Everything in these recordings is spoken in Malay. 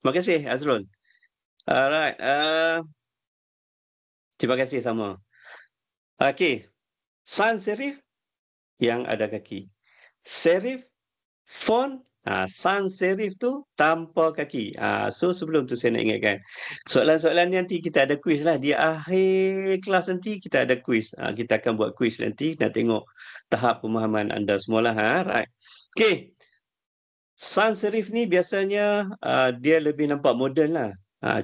Terima kasih Azrul. Alright, terima kasih sama. Okey, sans serif yang ada kaki. Serif, font, sans serif tu tanpa kaki. So sebelum tu saya nak ingatkan. Soalan-soalan ni nanti kita ada kuis lah. Di akhir kelas nanti kita ada kuis. Kita akan buat kuis nanti. Nak tengok tahap pemahaman anda semualah. Right. Okey. Sans serif ni biasanya dia lebih nampak moden lah.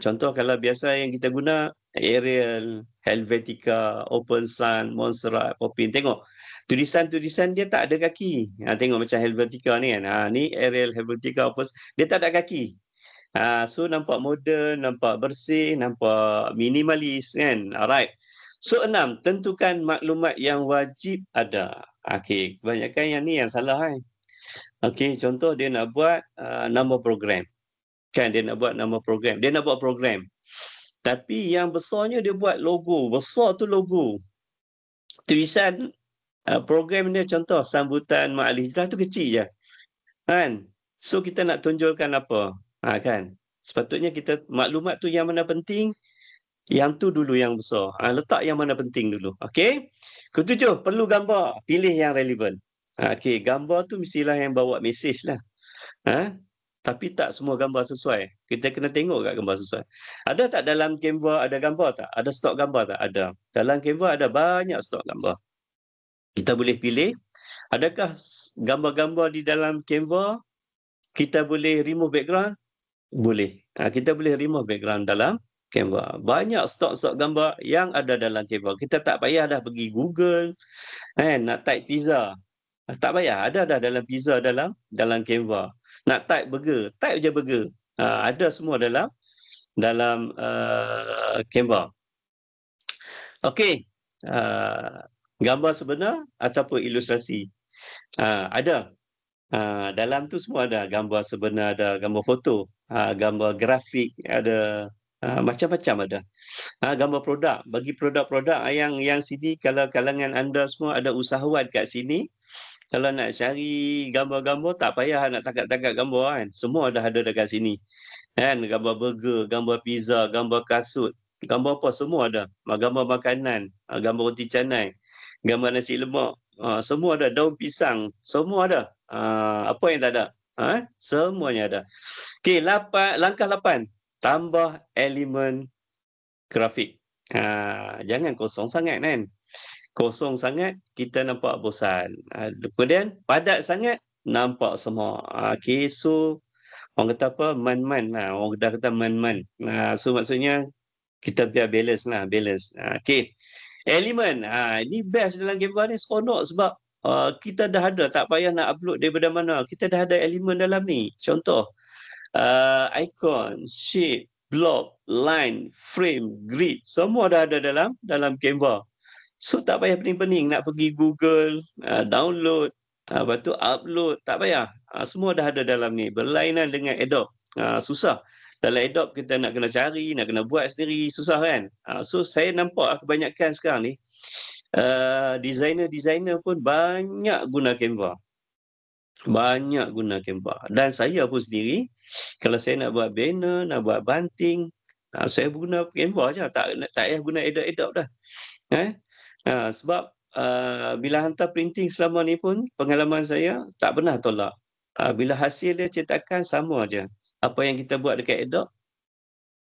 Contoh kalau biasa yang kita guna Arial, Helvetica, Open Sans, Montserrat, Popin. Tengok tulisan-tulisan dia tak ada kaki. Tengok macam Helvetica ni kan. Ni Arial, Helvetica, Open Sans, dia tak ada kaki. So nampak moden, nampak bersih, nampak minimalis kan. Alright. So 6, tentukan maklumat yang wajib ada. Okey, kebanyakan yang ni yang salah kan. Okey, contoh dia nak buat nama program. Kan dia nak buat nama program. Dia nak buat program. Tapi yang besarnya dia buat logo. Besar tu logo. Tulisan program dia contoh sambutan Ma'al Hijrah tu kecil je. Kan? So kita nak tunjulkan apa? Kan? Sepatutnya kita maklumat tu yang mana penting, yang tu dulu yang besar. Letak yang mana penting dulu. Okey? Ketujuh, perlu gambar. Pilih yang relevan. Okey, gambar tu mestilah yang bawa mesej lah. Tapi tak semua gambar sesuai. Kita kena tengok kat gambar sesuai. Ada tak dalam Canva ada gambar tak? Ada stok gambar tak? Ada. Dalam Canva ada banyak stok gambar. Kita boleh pilih. Adakah gambar-gambar di dalam Canva kita boleh remove background? Boleh. Kita boleh remove background dalam Canva. Banyak stok-stok gambar yang ada dalam Canva. Kita tak payah dah pergi Google. Nak type pizza. Tak payah, ada dah dalam pizza dalam Canva. Nak type burger, type je burger. Ada semua dalam Canva. Okey. Gambar sebenar ataupun ilustrasi. Ada. Dalam tu semua ada gambar sebenar, ada gambar foto, gambar grafik, ada macam-macam ada. Gambar produk, bagi produk-produk yang sini, kalau kalangan anda semua ada usahawan kat sini, kalau nak cari gambar-gambar, tak payah nak tangkap-tangkap gambar kan. Semua dah ada dekat sini. Kan? Gambar burger, gambar pizza, gambar kasut, gambar apa semua ada. Gambar makanan, gambar roti canai, gambar nasi lemak. Semua ada. Daun pisang, semua ada. Apa yang tak ada? Semuanya ada. Okey, langkah 8. Tambah elemen grafik. Jangan kosong sangat kan. Kosong sangat, kita nampak bosan. Kemudian, padat sangat, nampak semua. Okey, so orang kata apa? Man-man lah. Orang dah kata man-man. So maksudnya, kita biar balance lah. Balance. Okey. Elemen. Ini best dalam Canva ni seronok sebab kita dah ada. Tak payah nak upload daripada mana. Kita dah ada elemen dalam ni. Contoh, icon, shape, block, line, frame, grid. Semua dah ada dalam Canva. So tak payah pening-pening nak pergi Google, download, lepas tu upload, tak payah. Semua dah ada dalam ni. Berlainan dengan Adobe. Susah. Dalam Adobe kita nak kena cari, nak kena buat sendiri, susah kan. So saya nampak kebanyakan sekarang ni, designer-designer pun banyak guna Canva. Banyak guna Canva. Dan saya pun sendiri, kalau saya nak buat banner, nak buat banting, saya guna Canva je. Tak payah guna Adobe dah. Sebab bila hantar printing selama ni pun pengalaman saya tak pernah tolak. Bila hasil dia cetakan sama aja. Apa yang kita buat dekat Adobe,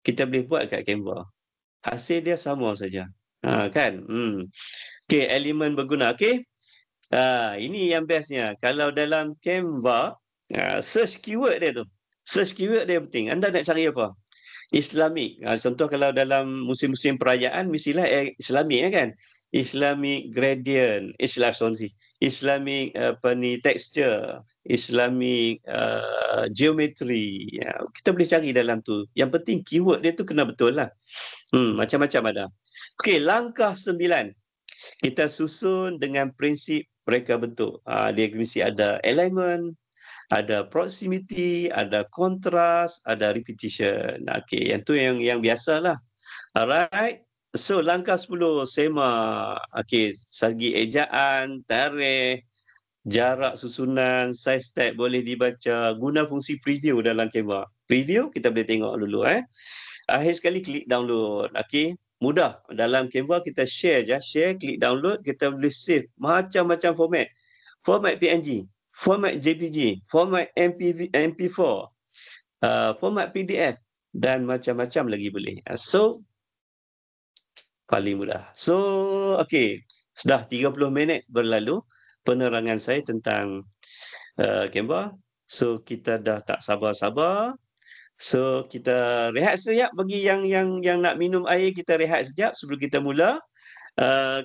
kita boleh buat dekat Canva. Hasil dia sama saja. Kan? Okey, elemen berguna. Okey. Ini yang bestnya. Kalau dalam Canva, search keyword dia tu. Search keyword dia penting. Anda nak cari apa? Islamic. Contoh kalau dalam musim-musim perayaan, mestilah Islamic kan? Islamic gradient, Islamic texture, Islamic geometry. Kita boleh cari dalam tu. Yang penting keyword dia tu kena betul lah. Macam-macam ada. Okey, langkah 9. Kita susun dengan prinsip reka bentuk. Dia mesti ada alignment, ada proximity, ada kontras, ada repetition. Okey, yang tu yang biasalah. Alright. So, langkah 10, sema. Okey, segi ejaan, tarikh, jarak susunan, size tag boleh dibaca. Guna fungsi preview dalam Canva. preview, kita boleh tengok dulu. Akhir sekali klik download. Okey, mudah. Dalam Canva kita share je, klik download, kita boleh save macam-macam format. Format PNG, format JPG, format MP4, format PDF dan macam-macam lagi boleh. So paling mudah. So, okey, sudah 30 minit berlalu penerangan saya tentang Canva. So, kita dah tak sabar-sabar. So, kita rehat sekejap. Bagi yang nak minum air, kita rehat sekejap sebelum kita mula.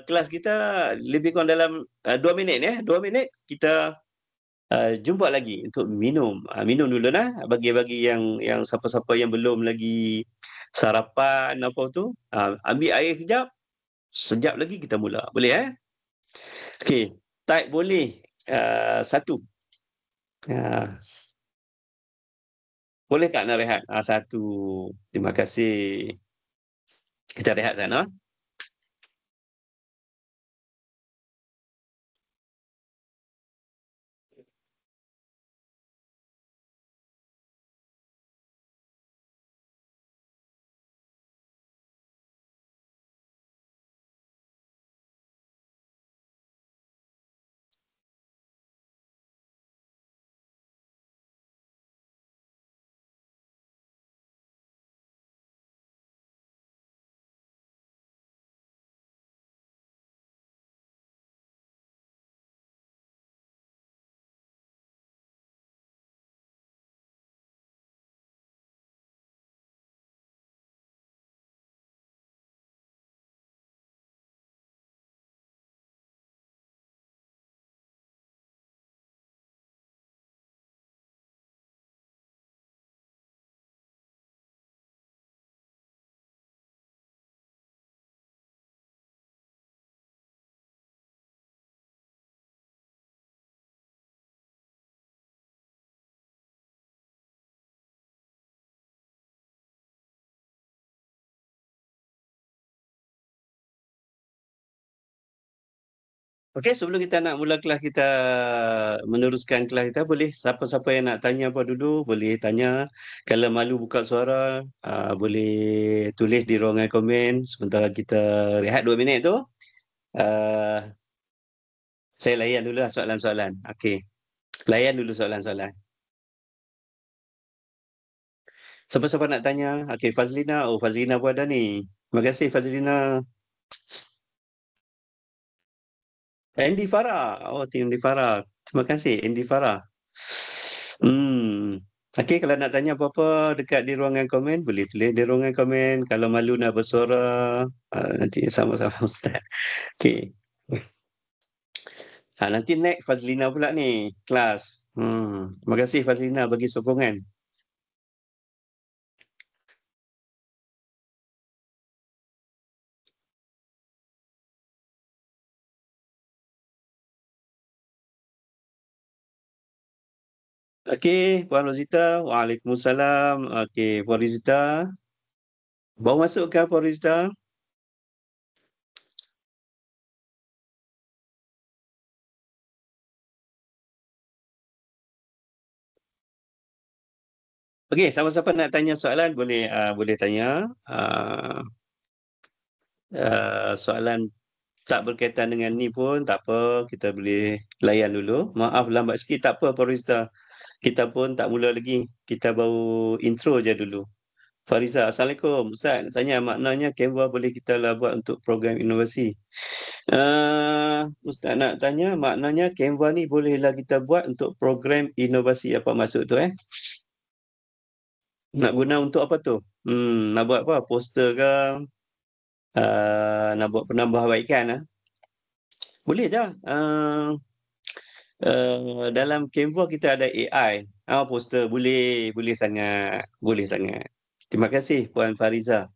Kelas kita lebih kurang dalam 2 minit ya. 2 minit kita jumpa lagi untuk minum. Minum dulu lah. Bagi yang siapa-siapa yang belum lagi sarapan apa tu, ambil air sekejap. Sekejap lagi kita mula. Boleh Okey, type boleh 1. Boleh tak nak rehat? 1. Terima kasih. Kita rehat sana. Okey, sebelum kita nak mula kelas kita, meneruskan kelas kita, boleh siapa-siapa yang nak tanya apa dulu, boleh tanya. Kalau malu buka suara, boleh tulis di ruangan komen sementara kita rehat 2 minit tu. Uh, saya layan dulu lah soalan-soalan. Okey, layan dulu soalan-soalan. Siapa-siapa nak tanya? Okey, Fazlina. Oh, Fazlina pun ada ni. Terima kasih, Fazlina. Andy Farah. Oh, tim Andy Farah. Terima kasih, Andy Farah. Okey, kalau nak tanya apa-apa dekat di ruangan komen, boleh tulis di ruangan komen. Kalau malu nak bersuara, nanti sama-sama Ustaz. Okey. Nanti next Fazlina pula ni, kelas. Terima kasih Fazlina bagi sokongan. Okey, Puan Rozita. Waalaikumsalam. Okey, Puan Rozita. Baru masuk ke Puan Rozita? Okey, siapa-siapa nak tanya soalan boleh tanya. Soalan tak berkaitan dengan ni pun tak apa, kita boleh layan dulu. Maaf lambat sikit, tak apa Farista. Kita pun tak mula lagi. Kita baru intro je dulu. Fariza, Assalamualaikum. Ustaz, nak tanya maknanya Canva boleh kita lah buat untuk program inovasi. Ustaz nak tanya maknanya Canva ni bolehlah kita buat untuk program inovasi. Apa maksud tu Nak guna untuk apa tu? Nak buat apa? Poster ke? Nak buat penambahbaikan Boleh je. Dalam Canva kita ada AI. Poster boleh sangat. Boleh sangat. Terima kasih Puan Fariza.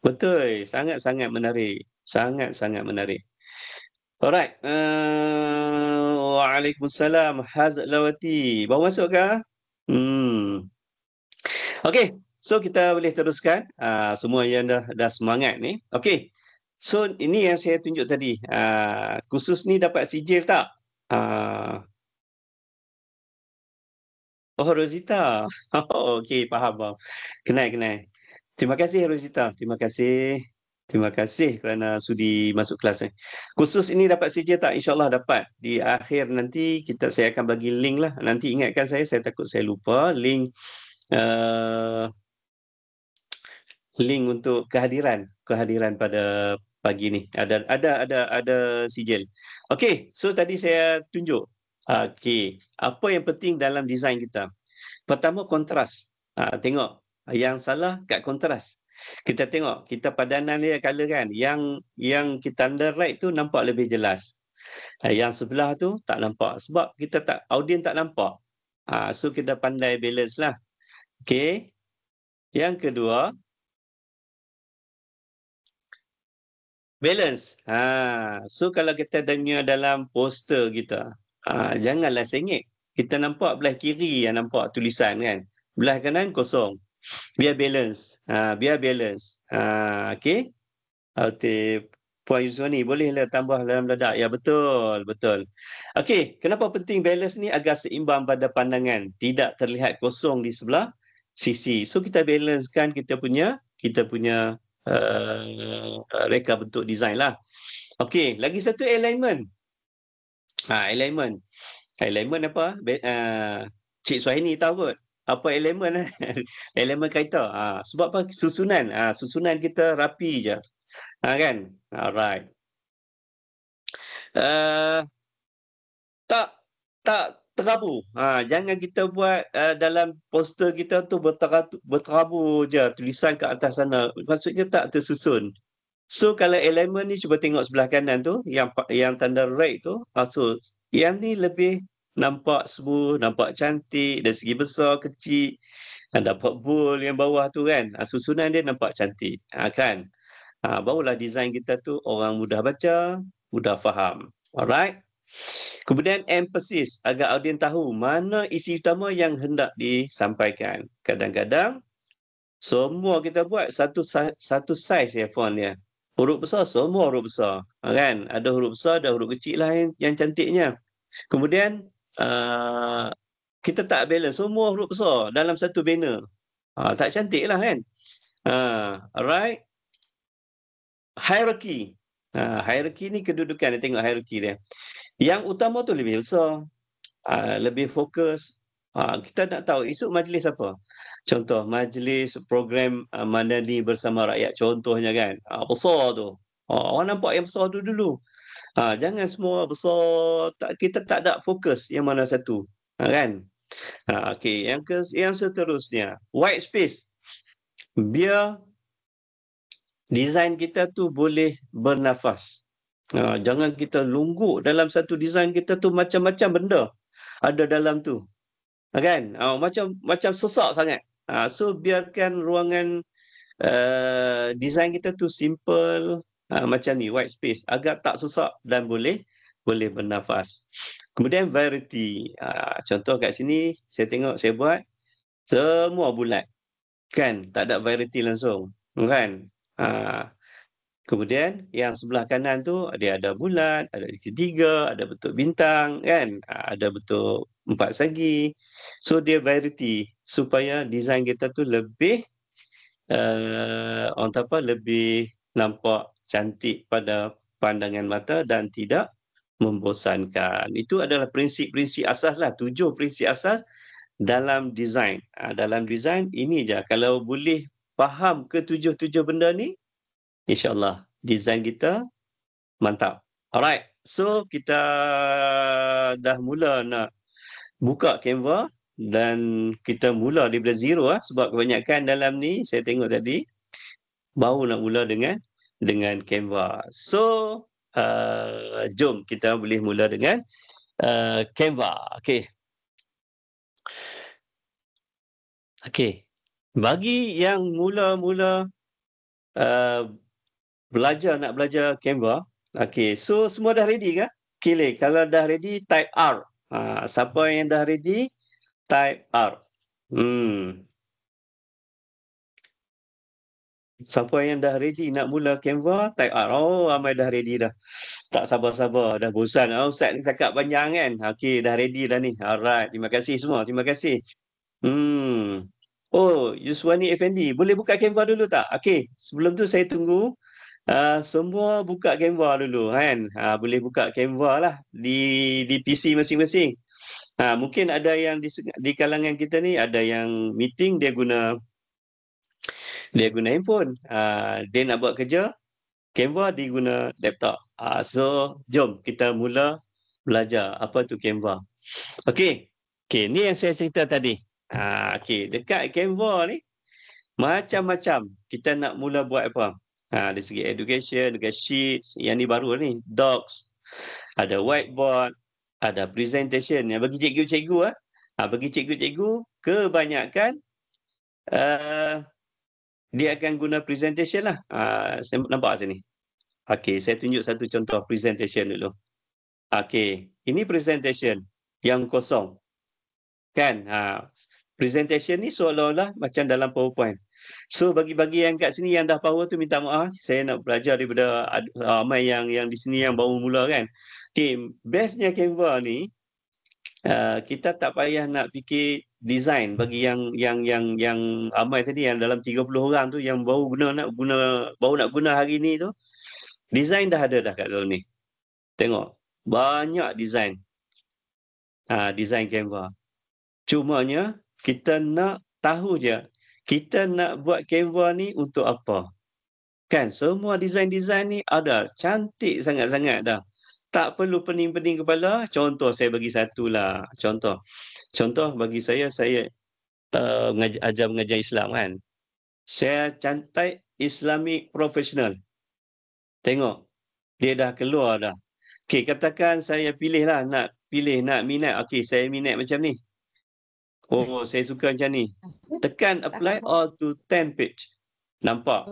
Betul, sangat-sangat menarik. Sangat-sangat menarik. Alright. Waalaikumsalam. Hazlawati. Baru masuk ke? Okey. So kita boleh teruskan. Semua yang dah semangat ni. Okey. So ini yang saya tunjuk tadi. Khusus ni dapat sijil tak? Oh, Rosita. Oh, okey, faham, faham. Kenal, kenal. Terima kasih Rosita, terima kasih. Terima kasih kerana sudi masuk kelas ni. Kursus ini dapat seja tak? InsyaAllah dapat. Di akhir nanti saya akan bagi link lah. Nanti ingatkan saya takut saya lupa. Uh, link untuk kehadiran pada pagi ni. Ada sijil. Okey, so tadi saya tunjuk. Okey, apa yang penting dalam design kita? Pertama kontras. Tengok yang salah kat kontras. Kita tengok kita padanan dia color kan. Yang kita underwrite tu nampak lebih jelas. Yang sebelah tu tak nampak sebab kita tak audien tak nampak. So kita pandai balance lah. Okey. Yang kedua, balance. So kalau kita dengar dalam poster kita, janganlah sengit. Kita nampak belah kiri yang nampak tulisan kan. Belah kanan kosong. Biar balance. Biar balance. Okey. Okey. Puan Yuswani, bolehlah tambah dalam dadak. Ya, betul, betul. Okey, kenapa penting balance ni? Agar seimbang pada pandangan. Tidak terlihat kosong di sebelah sisi. So kita balancekan kita punya reka bentuk design lah. Okey, lagi satu alignment. Alignment. Alignment apa? Cik Suhaini tahu kot. Apa elemen? Elemen kaitan. Sebab apa? Susunan. Susunan kita rapi je. Kan? Alright. Tak terabu. Jangan kita buat dalam poster kita tu berterabu je tulisan kat atas sana. Maksudnya tak tersusun. So kalau elemen ni cuba tengok sebelah kanan tu yang tanda right tu, so yang ni lebih nampak smooth, nampak cantik dari segi besar, kecil. Dapat bold yang bawah tu kan. Susunan dia nampak cantik. Kan? Barulah design kita tu orang mudah baca, mudah faham. Alright? Kemudian emphasis, agar audien tahu mana isi utama yang hendak disampaikan. Kadang-kadang semua kita buat satu saiz ya font dia. Huruf besar, semua huruf besar. Kan? Ada huruf besar, ada huruf kecil lah yang cantiknya. Kemudian kita tak balance semua huruf besar dalam satu banner. Tak cantik lah kan? Alright. Hierarchy. Hierarchy ni kedudukan, dia tengok hierarchy dia. Yang utama tu lebih besar, lebih fokus. Kita nak tahu esok majlis apa. Contoh majlis program Madani bersama rakyat contohnya kan. Besar tu. Orang nampak yang besar tu dulu. Jangan semua besar, kita tak ada fokus yang mana satu. Kan? Okey, yang seterusnya, white space. Biar design kita tu boleh bernafas. Jangan kita lungguk dalam satu design kita tu macam-macam benda ada dalam tu. Kan? Macam sesak sangat. So biarkan ruangan design kita tu simple macam ni, white space, agar tak sesak dan boleh bernafas. Kemudian variety. Contoh kat sini saya tengok saya buat semua bulat. Kan? Tak ada variety langsung. Kan? Kemudian yang sebelah kanan tu dia ada bulat, ada segitiga, ada bentuk bintang kan, ada bentuk 4 segi. So dia variety supaya design kita tu lebih lebih nampak cantik pada pandangan mata dan tidak membosankan. Itu adalah prinsip-prinsip asas lah, 7 prinsip asas dalam design. Dalam design ini je, kalau boleh faham ke 7 benda ni, InsyaAllah design kita mantap. Alright, so kita dah mula nak buka Canva dan kita mula daripada zero sebab kebanyakan dalam ni saya tengok tadi baru nak mula dengan Canva. So jom kita boleh mula dengan Canva. Okey. Bagi yang mula-mula nak belajar Canva. Okey, so semua dah ready ke? Okey, kalau dah ready type R. Siapa yang dah ready type R. Siapa yang dah ready nak mula Canva type R. Oh, ramai dah ready dah. Tak sabar-sabar, dah bosan. Ustaz ni cakap panjang kan. Okey, dah ready dah ni. Alright, terima kasih semua. Terima kasih. Hmm. Oh, Yuswani Effendi, boleh buka Canva dulu tak? Okey, sebelum tu saya tunggu semua buka Canva dulu kan. Boleh buka Canva lah di PC masing-masing. Mungkin ada yang di kalangan kita ni ada yang meeting dia guna handphone. Dia nak buat kerja, Canva dia guna laptop. So jom kita mula belajar apa tu Canva. Okey. Okey, ni yang saya cerita tadi. Okey, dekat Canva ni macam-macam kita nak mula buat apa. Dari segi education, dekat sheets, yang ni baru ni, docs, ada whiteboard, ada presentation yang bagi cikgu-cikgu bagi cikgu-cikgu kebanyakan uh, dia akan guna presentation lah. Saya nampak sini. Okey, saya tunjuk satu contoh presentation dulu. Okey, ini presentation yang kosong. Kan? Presentation ni seolah-olah macam dalam PowerPoint. So bagi-bagi yang kat sini yang dah power tu minta maaf, saya nak belajar daripada ramai yang di sini yang baru mula kan. Okey, bestnya Canva ni kita tak payah nak fikir design bagi yang ramai tadi yang dalam 30 orang tu yang baru nak guna hari ni tu. Design dah ada dah kat dalam ni. Tengok, banyak design. Design Canva. Cumanya kita nak tahu je, kita nak buat Canva ni untuk apa. Kan, semua design-design ni ada, cantik sangat-sangat dah. Tak perlu pening-pening kepala. Contoh saya bagi satu lah. Contoh bagi saya ajar mengajar Islam kan. Saya cantik Islamic Professional. Tengok, dia dah keluar dah. Okey, katakan saya nak minat. Okey, saya minat macam ni. Oh, saya suka macam ni. Tekan apply all to 10 page. Nampak?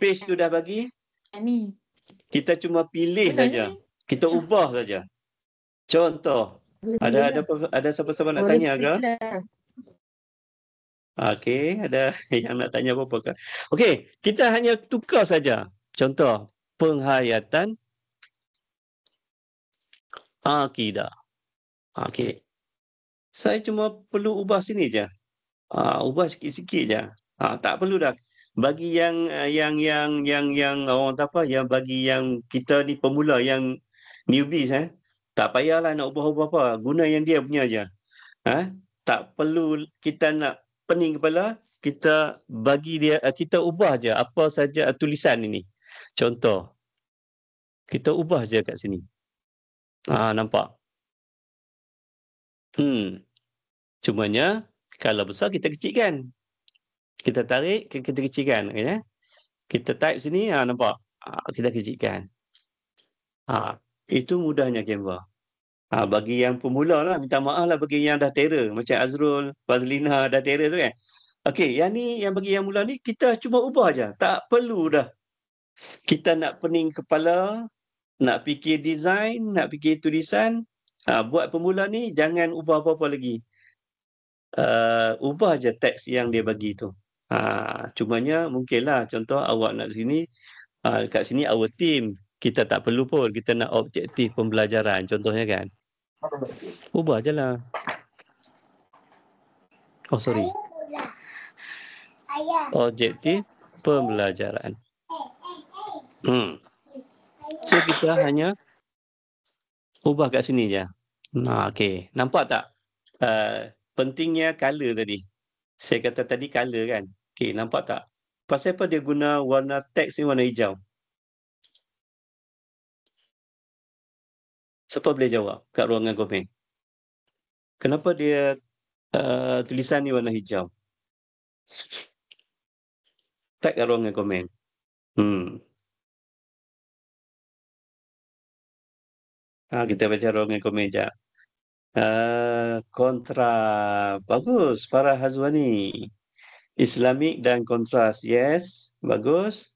Page tu dah bagi. Kita cuma pilih saja. Kita ubah saja. Contoh. Ada siapa-siapa nak tanya ke? Okey, ada yang nak tanya apa-apa ke? Okey, kita hanya tukar saja. Contoh, penghayatan akidah. Okey. Saya cuma perlu ubah sini je. Ubah sikit-sikit je. Tak perlu dah. Bagi yang orang tak apa, yang bagi yang kita ni pemula, yang newbies tak payahlah nak ubah-ubah apa. Guna yang dia punya je. Tak perlu kita nak pening kepala, kita bagi dia, kita ubah je apa saja tulisan ini. Contoh. Kita ubah je kat sini. Nampak? Cumanya kalau besar kita kecilkan. Kita tarik, kita kecilkan. Okay, kita type sini, nampak? Kita kecilkan. Itu mudahnya Canva. Bagi yang pemula lah, minta maaf lah bagi yang dah terror. Macam Azrul, Fazlina dah terror tu kan. Okey, yang ni, yang bagi yang mula ni, kita cuma ubah je. Tak perlu dah. Kita nak pening kepala, nak fikir design, nak fikir tulisan. Buat pemula ni, jangan ubah apa-apa lagi. Ubah je teks yang dia bagi tu. Cumanya mungkinlah contoh awak nak sini, kat sini our team, kita tak perlu pun, kita nak objektif pembelajaran contohnya kan. Ubah je lah. Oh sorry. Objektif pembelajaran. So kita hanya ubah kat sini je. Okey, nampak tak? Pentingnya color tadi. Saya kata tadi color kan. Okey, nampak tak? Pasal apa dia guna warna teks ni warna hijau? Siapa boleh jawab kat ruangan komen? Kenapa dia tulisan ni warna hijau? Tag kat ruangan komen. Kita baca ruangan komen sekejap. Kontra. Bagus, Farah Hazwani. Islamik dan kontras. Yes, bagus.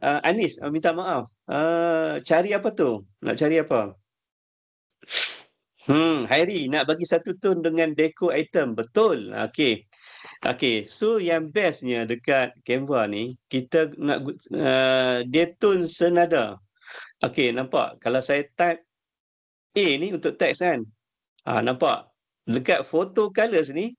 Anis, minta maaf. Cari apa tu? Nak cari apa? Hairi, nak bagi satu tone dengan deco item. Betul. Okey. Okey, so yang bestnya dekat Canva ni, kita nak dia tone senada. Okey, nampak? Kalau saya type A ni untuk teks kan? Nampak? Dekat photo colors ni,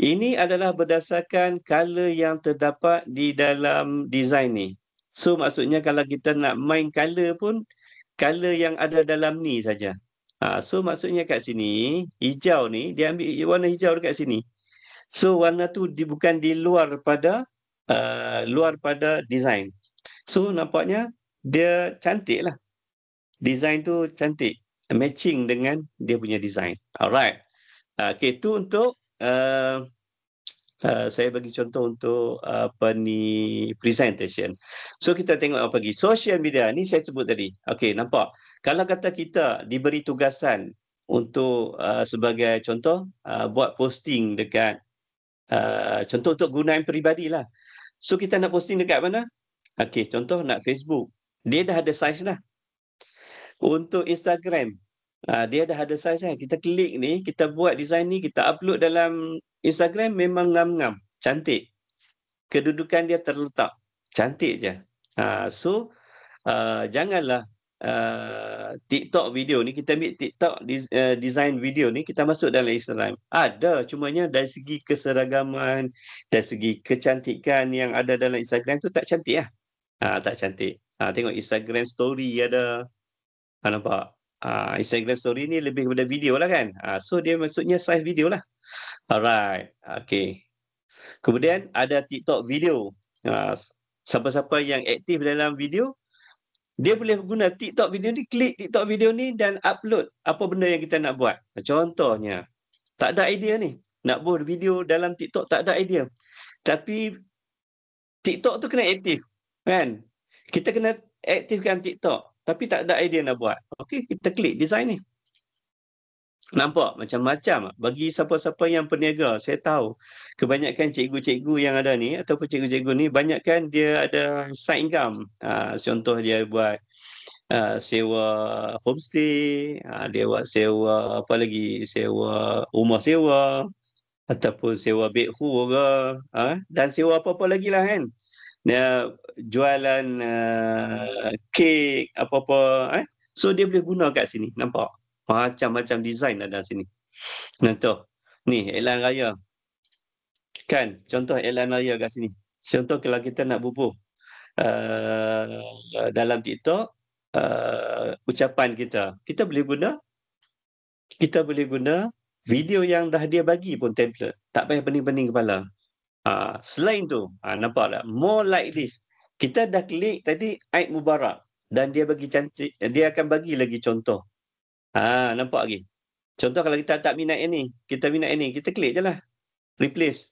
ini adalah berdasarkan color yang terdapat di dalam design ni. So maksudnya kalau kita nak main color pun, color yang ada dalam ni saja. So maksudnya kat sini, hijau ni, dia ambil warna hijau dekat sini. So warna tu bukan di luar pada design. So nampaknya dia cantik lah. Design tu cantik. Matching dengan dia punya design. Alright. Okay, tu untuk saya bagi contoh untuk apa ni presentation. So kita tengok apa lagi. Social media ni saya sebut tadi. Okey, nampak. Kalau kata kita diberi tugasan untuk sebagai contoh buat posting dekat contoh untuk gunaan peribadilah. So kita nak posting dekat mana? Okey, contoh nak Facebook. Dia dah ada size dah. Untuk Instagram, dia dah ada size kan. Kita klik ni, kita buat design ni, kita upload dalam Instagram memang ngam-ngam, cantik. Kedudukan dia terletak, cantik je. So, janganlah TikTok video ni, kita ambil TikTok design video ni, kita masuk dalam Instagram. Ada, cumanya dari segi keseragaman, dari segi kecantikan yang ada dalam Instagram tu tak cantik lah. Tak cantik. Tengok Instagram story ada. Nampak? Instagram story ni lebih kepada video lah kan. So dia maksudnya size video lah. Alright. Okay. Kemudian ada TikTok video. Siapa-siapa yang aktif dalam video, dia boleh guna TikTok video ni, klik TikTok video ni dan upload apa benda yang kita nak buat. Contohnya, tak ada idea ni. Nak buat video dalam TikTok tak ada idea. Tapi TikTok tu kena aktif. Kan? Kita kena aktifkan TikTok. Tapi tak ada idea nak buat. Okey, kita klik design ni. Nampak macam-macam. Bagi siapa-siapa yang peniaga, saya tahu kebanyakan cikgu-cikgu yang ada ni ataupun cikgu-cikgu ni banyakkan dia ada side income. Contoh dia buat sewa homestay, dia buat sewa apa lagi, sewa rumah sewa ataupun sewa bedhu ke, dan sewa apa-apa lagi lah kan. Dia jualan kek apa-apa. So dia boleh guna kat sini. Nampak? Macam-macam design ada sini. Contoh. Ni iklan raya. Kan? Contoh iklan raya kat sini. Contoh kalau kita nak bubuh dalam TikTok ucapan kita. Kita boleh guna video yang dah dia bagi pun template. Tak payah pening-pening kepala. Selain tu, nampak tak? More like this. Kita dah klik tadi Aid Mubarak dan dia bagi cantik, dia akan bagi lagi contoh. Nampak lagi. Contoh kalau kita tak minat ini, kita minat ini, kita klik je lah. Replace.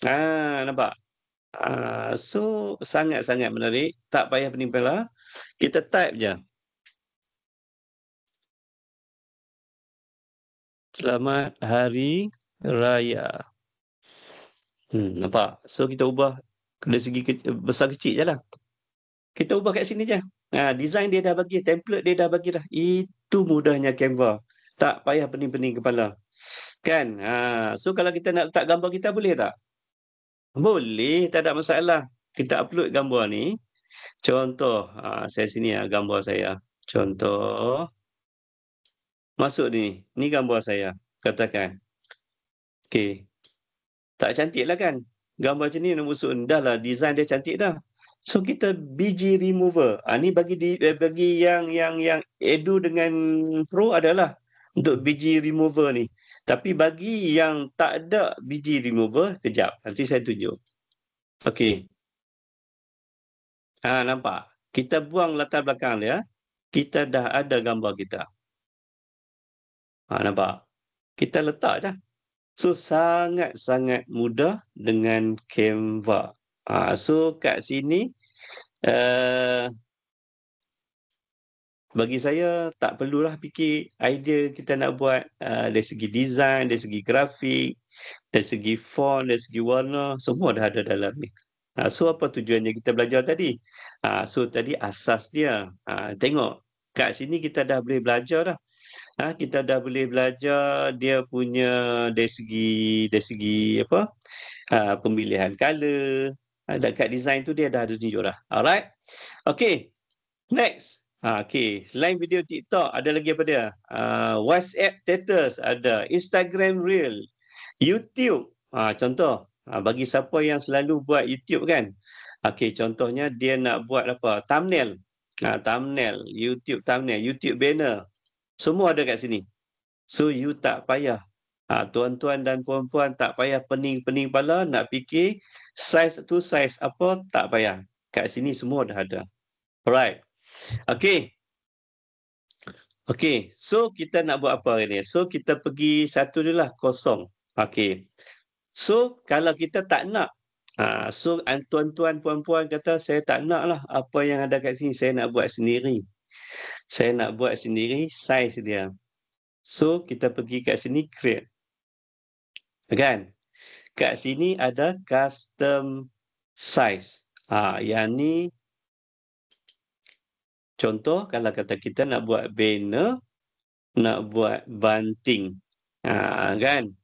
Nampak? So sangat-sangat menarik, tak payah pening kepala. Kita type je. Selamat Hari Raya. Nampak? So kita ubah dari segi besar kecil je lah. Kita ubah kat sini je. Design dia dah bagi, template dia dah bagi dah. Itu mudahnya Canva. Tak payah pening-pening kepala. Kan? So kalau kita nak letak gambar kita boleh tak? Boleh, tak ada masalah. Kita upload gambar ni. Contoh, saya sini gambar saya. Contoh. Masuk ni. Ni gambar saya. Katakan. Okey. Tak cantik lah kan? Gambar macam ni nak masuk. Dah lah, design dia cantik dah. So kita BG remover. Ni bagi yang Edu dengan Pro adalah untuk BG remover ni. Tapi bagi yang tak ada BG remover, kejap. Nanti saya tunjuk. Okey. Nampak? Kita buang latar belakang dia. Kita dah ada gambar kita. Nampak? Kita letak je. So sangat-sangat mudah dengan Canva. So kat sini bagi saya tak perlulah fikir idea kita nak buat dari segi design, dari segi grafik, dari segi font, dari segi warna, semua dah ada dalam ni. So apa tujuannya kita belajar tadi? So tadi asas dia. Tengok kat sini kita dah boleh belajar dah. Kita dah boleh belajar dia punya dari segi apa? Pemilihan color. Dekat design tu dia dah ada tunjuk dah. Alright. Okay. Next. Okey, selain video TikTok ada lagi apa dia? WhatsApp status ada, Instagram Reel, YouTube. Contoh, bagi siapa yang selalu buat YouTube kan. Okey, contohnya dia nak buat apa? Thumbnail. Thumbnail, YouTube banner. Semua ada kat sini. So you tak payah. Tuan-tuan dan puan-puan tak payah pening-pening kepala nak fikir size tu size apa, tak payah. Kat sini semua dah ada. Alright. Okey. Okey, so kita nak buat apa hari ni? So kita pergi satu dulu lah, kosong. Okey. So kalau kita tak nak, so tuan-tuan puan-puan kata saya tak nak lah apa yang ada kat sini, saya nak buat sendiri. Saya nak buat sendiri saiz dia. So kita pergi kat sini create. Kan? Kat sini ada custom size. Yang ni contoh kalau kata kita nak buat banner, nak buat banting. Kan?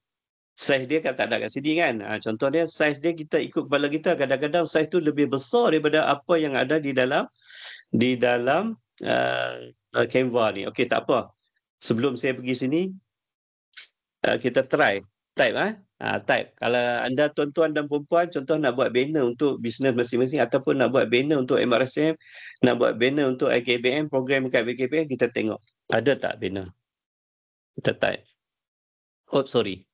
Saiz dia kan tak ada kat sini kan. Contoh dia saiz dia kita ikut kepala kita. Kadang-kadang saiz tu lebih besar daripada apa yang ada di dalam Canva ni. Okey, tak apa. Sebelum saya pergi sini, kita try. Type. Type. Kalau anda tuan-tuan dan perempuan, contoh nak buat banner untuk bisnes masing-masing ataupun nak buat banner untuk MRSM, nak buat banner untuk IKBM, program kat IKBM, kita tengok. Ada tak banner? Kita type. Oh, sorry.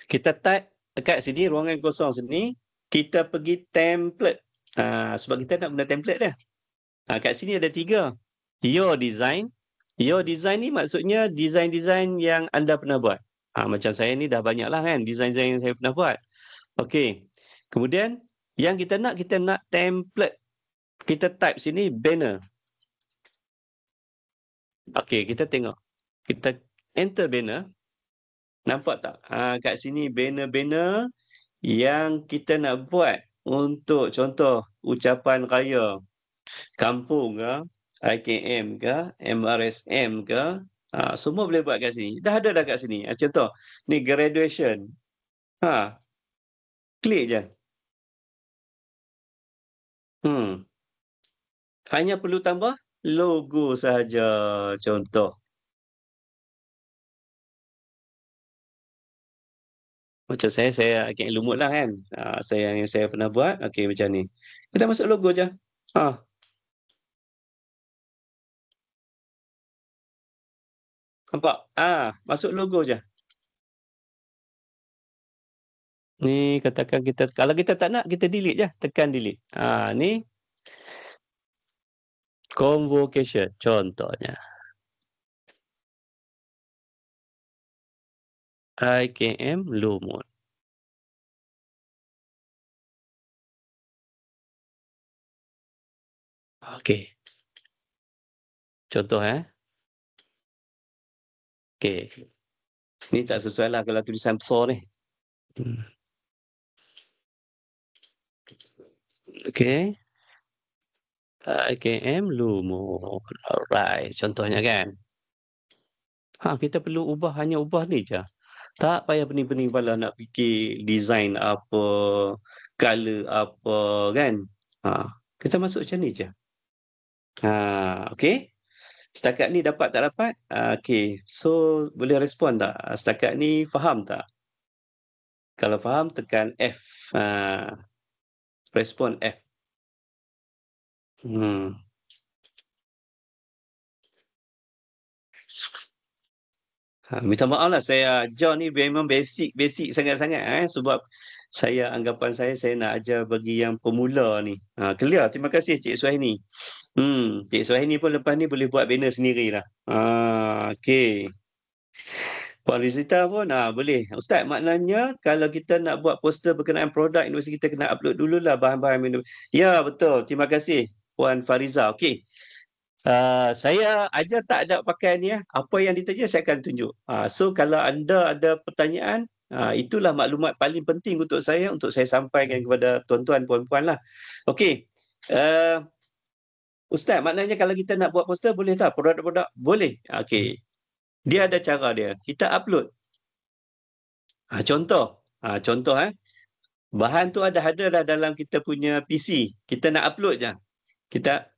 Kita type dekat sini, ruangan kosong sini, kita pergi template. Sebab kita nak guna template dia. Kat sini ada 3. Your design. Your design ni maksudnya design-design yang anda pernah buat. Macam saya ni dah banyak lah kan, design-design yang saya pernah buat. Okey. Kemudian, yang kita nak template. Kita type sini, banner. Okey, kita tengok. Kita enter banner. Nampak tak? Kat sini banner-banner yang kita nak buat untuk contoh ucapan raya kampung ke, IKM ke, MRSM ke, semua boleh buat kat sini. Dah ada dah kat sini. Contoh, ni graduation. Klik je. Hanya perlu tambah logo sahaja. Contoh. Macam saya agak lumut lah kan. Yang saya pernah buat, okey macam ni. Kita masuk logo je. Nampak? Masuk logo je. Ni katakan kita, kalau kita tak nak, kita delete je. Tekan delete. Ni convocation contohnya. IKM Lumut. Okey. Contoh Okey. Ni tak sesuai lah kalau tulisan besar ni. Okey. IKM Lumut. Alright. Contohnya kan. Kita perlu hanya ubah ni je. Tak payah pening-pening kepala nak fikir design apa, color apa kan. Kita masuk macam ni je. Okey. Setakat ni dapat tak dapat? Okey. So, boleh respon tak? Setakat ni faham tak? Kalau faham, tekan F. Respon F. Minta maaf lah, saya ajar ni memang basic sangat-sangat sebab anggapan saya nak ajar bagi yang pemula ni. Clear, terima kasih Cik Suhaini. Cik Suhaini pun lepas ni boleh buat banner sendirilah. Okey. Puan Rizita pun boleh. Ustaz, maknanya kalau kita nak buat poster berkenaan produk universiti, kita kena upload dululah bahan-bahan minum. Ya, betul. Terima kasih Puan Fariza. Okey. Saya ajar tak ada pakai ni apa yang ditanya saya akan tunjuk. So kalau anda ada pertanyaan, itulah maklumat paling penting untuk saya sampaikan kepada tuan-tuan puan-puan lah. Okey. Ustaz, maknanya kalau kita nak buat poster boleh tak? Produk-produk boleh. Okey. Dia ada cara dia. Kita upload. Contoh. Bahan tu ada dah dalam kita punya PC. Kita nak upload je. Kita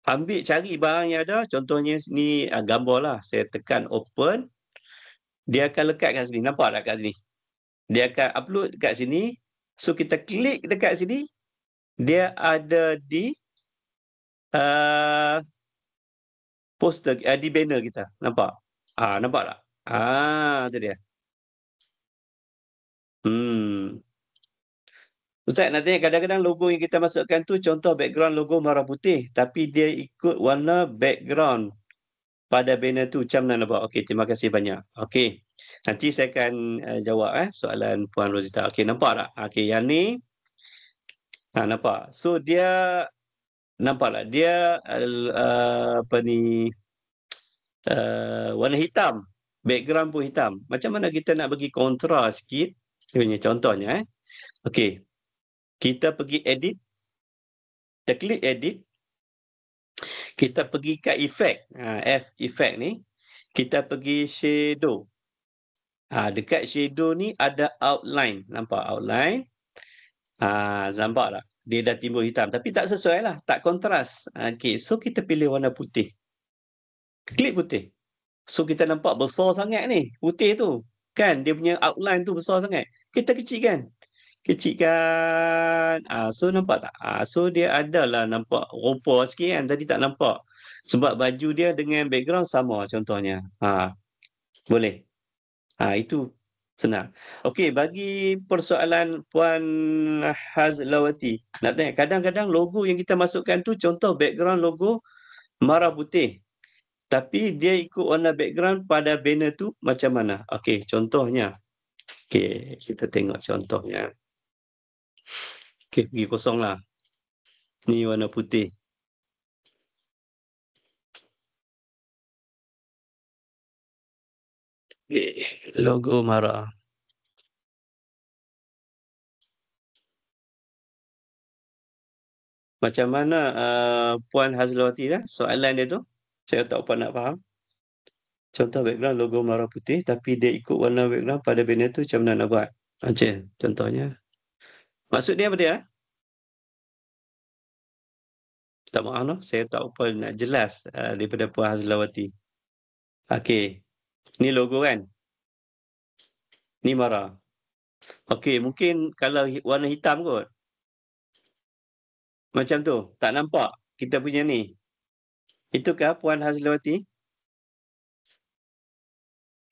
ambil cari barang yang ada, contohnya ni gambar lah. Saya tekan open, dia akan lekat kat sini. Nampak tak kat sini? Dia akan upload kat sini. So kita klik dekat sini, dia ada di uh, poster, di banner kita. Nampak? Nampak tak? Tu dia. Ustaz, nak tanya kadang-kadang logo yang kita masukkan tu contoh background logo merah putih, tapi dia ikut warna background pada banner tu. Macam mana nampak? Okey, terima kasih banyak. Okey. Nanti saya akan jawab soalan Puan Rosita. Okey, nampak tak? Okey, yang ni nampak. So dia nampak tak? Dia apa ni warna hitam. Background pun hitam. Macam mana kita nak bagi kontra sikit? Contohnya Okey. Kita pergi edit. Kita klik edit. Kita pergi ke effect. F effect ni. Kita pergi shadow. Dekat shadow ni ada outline. Nampak outline? Nampak tak? Dia dah timbul hitam. Tapi tak sesuai lah. Tak kontras. Okay. So kita pilih warna putih. Klik putih. So kita nampak besar sangat ni. Putih tu. Kan? Dia punya outline tu besar sangat. Kita kecilkan. Kecilkan. So nampak tak? So dia adalah nampak rupa sikit kan. Tadi tak nampak. Sebab baju dia dengan background sama contohnya. Boleh. Itu senang. Okey, bagi persoalan Puan Hazlawati. Nak tanya, kadang-kadang logo yang kita masukkan tu contoh background logo merah putih. Tapi dia ikut warna background pada banner tu macam mana? Okey, contohnya. Okey, kita tengok contohnya. Okey, pergi kosong lah. Ni warna putih. Okay. Logo marah. Macam mana Puan Hazlawati soalan dia tu? Saya tak apa nak faham. Contoh background logo marah putih tapi dia ikut warna background pada banner tu macam mana nak buat? Macam contohnya. Maksud dia apa dia? Tak maaf no, saya tak apa nak jelas daripada Puan Hazlawati. Okey. Ni logo kan? Ni marah. Okey, mungkin kalau warna hitam kot. Macam tu. Tak nampak kita punya ni. Itukah Puan Hazlawati?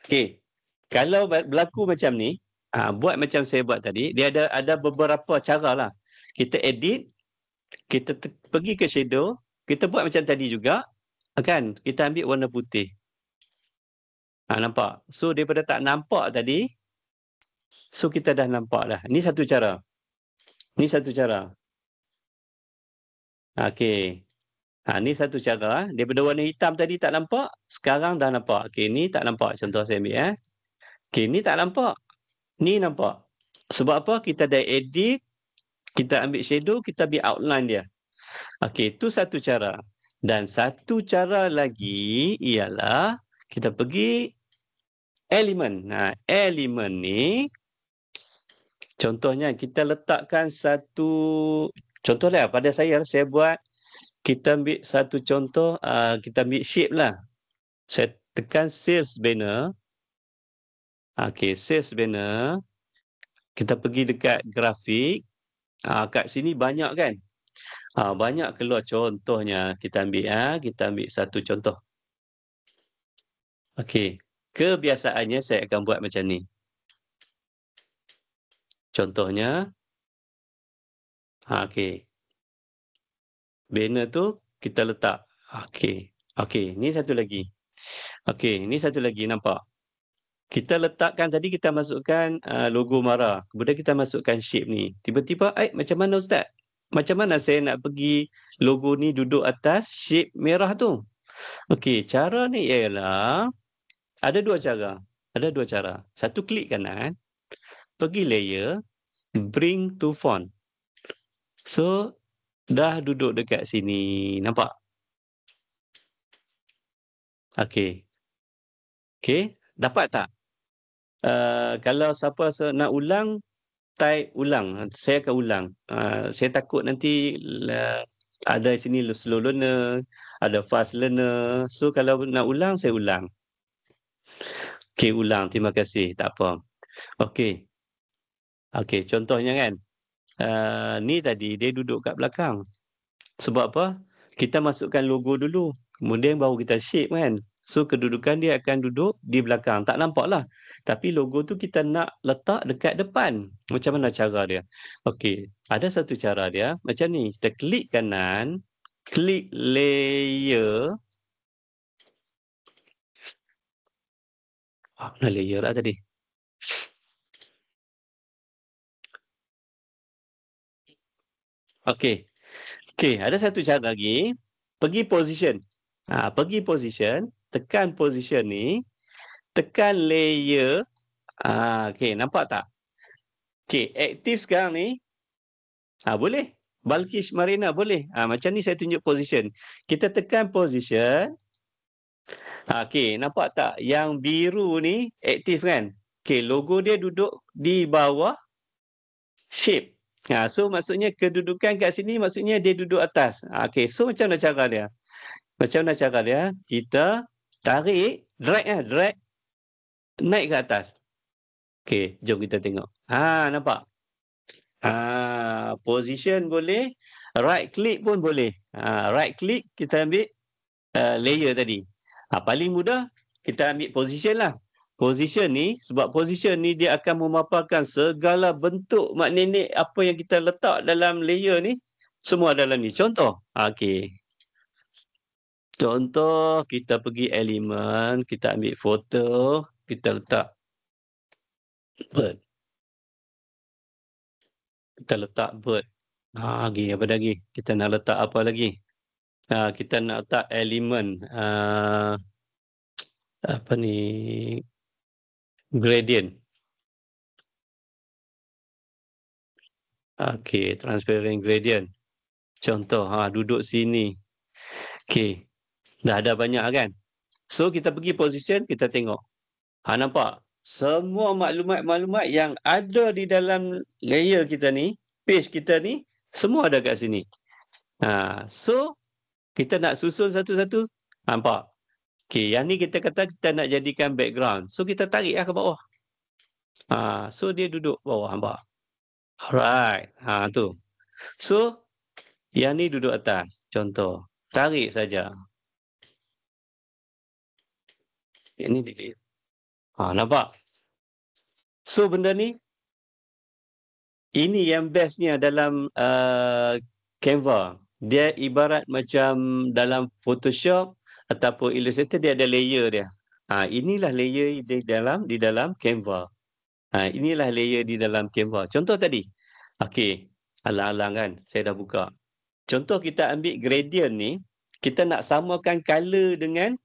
Okey. Kalau berlaku macam ni, buat macam saya buat tadi, dia ada beberapa cara lah. Kita edit, kita pergi ke shadow, kita buat macam tadi juga, kan? Kita ambil warna putih. Nampak? So, daripada tak nampak tadi, so kita dah nampak dah. Ni satu cara. Ni satu cara. Okey. Ni satu cara. Daripada warna hitam tadi tak nampak, sekarang dah nampak. Okey, ni tak nampak. Contoh saya ambil. Okey, ni tak nampak. Ni nampak. Sebab apa? Kita dah edit, kita ambil shadow, kita ambil outline dia. Okey, itu satu cara. Dan satu cara lagi ialah kita pergi elemen. Elemen ni contohnya kita letakkan satu contohlah pada saya buat kita ambil satu contoh kita ambil shape lah. Saya tekan sales banner. Okey, sales banner. Kita pergi dekat grafik. Kat sini banyak kan? Banyak keluar contohnya kita ambil satu contoh. Okey. Kebiasaannya saya akan buat macam ni. Contohnya okey. Banner tu kita letak. Okey. Okey, ni satu lagi. Okey, ni satu lagi nampak. Kita letakkan tadi kita masukkan logo marah. Kemudian kita masukkan shape ni. Tiba-tiba macam mana Ustaz? Macam mana saya nak pergi logo ni duduk atas shape merah tu? Okey, cara ni ialah ada dua cara. Ada dua cara. Satu klik kanan, pergi layer, bring to font. So, dah duduk dekat sini. Nampak? Okey. Okey, dapat tak? Kalau siapa nak ulang, type ulang. Saya akan ulang. Saya takut nanti Ada di sini slow learner, ada fast learner. So kalau nak ulang, saya ulang. Okey, ulang. Terima kasih. Tak apa. Okey. Okey, contohnya kan, ni tadi dia duduk kat belakang. Sebab apa? Kita masukkan logo dulu, kemudian baru kita shape kan. So kedudukan dia akan duduk di belakang. Tak nampaklah. Tapi logo tu kita nak letak dekat depan. Macam mana cara dia? Okey, ada satu cara dia macam ni. Kita klik kanan, klik layer. Mana layer lah tadi? Okey. Okey, ada satu cara lagi. Pergi position. Pergi position, tekan position ni, tekan layer. Okey, nampak tak? Okey, aktif sekarang ni. Boleh. Balkish Marina boleh. Macam ni saya tunjuk position. Kita tekan position. Okey, nampak tak? Yang biru ni aktif kan? Okey, logo dia duduk di bawah shape. So maksudnya kedudukan kat sini maksudnya dia duduk atas. Okey, so macam mana cara dia? Macam mana cara dia? Kita tarik, drag naik ke atas. Okey, jom kita tengok. Nampak? Position boleh, right click pun boleh. Right click kita ambil layer tadi. Paling mudah kita ambil position lah. Position ni, sebab position ni dia akan memaparkan segala bentuk magnetik apa yang kita letak dalam layer ni, semua dalam ni. Contoh, okey. Contoh, kita pergi elemen, kita ambil foto, kita letak bird. Kita letak bird. Lagi apa lagi? Kita nak letak apa lagi? Kita nak letak elemen apa ni, gradient. Okey, transparent gradient. Contoh, duduk sini. Okey, dah ada banyak kan? So, kita pergi position, kita tengok. Nampak? Semua maklumat-maklumat yang ada di dalam layer kita ni, page kita ni, semua ada kat sini. So, kita nak susun satu-satu. Nampak? Okey, yang ni kita kata kita nak jadikan background. So, kita tarik ke bawah. So, dia duduk bawah. Nampak? Alright. Tu. So, yang ni duduk atas. Contoh. Tarik saja. Yang ni delete. Nampak? So, benda ni, ini yang bestnya dalam Canva. Dia ibarat macam dalam Photoshop ataupun Illustrator, dia ada layer dia. Inilah layer di dalam Canva. Inilah layer di dalam Canva. Contoh tadi. Okey. Alang-alang kan. Saya dah buka. Contoh kita ambil gradient ni. Kita nak samakan color dengan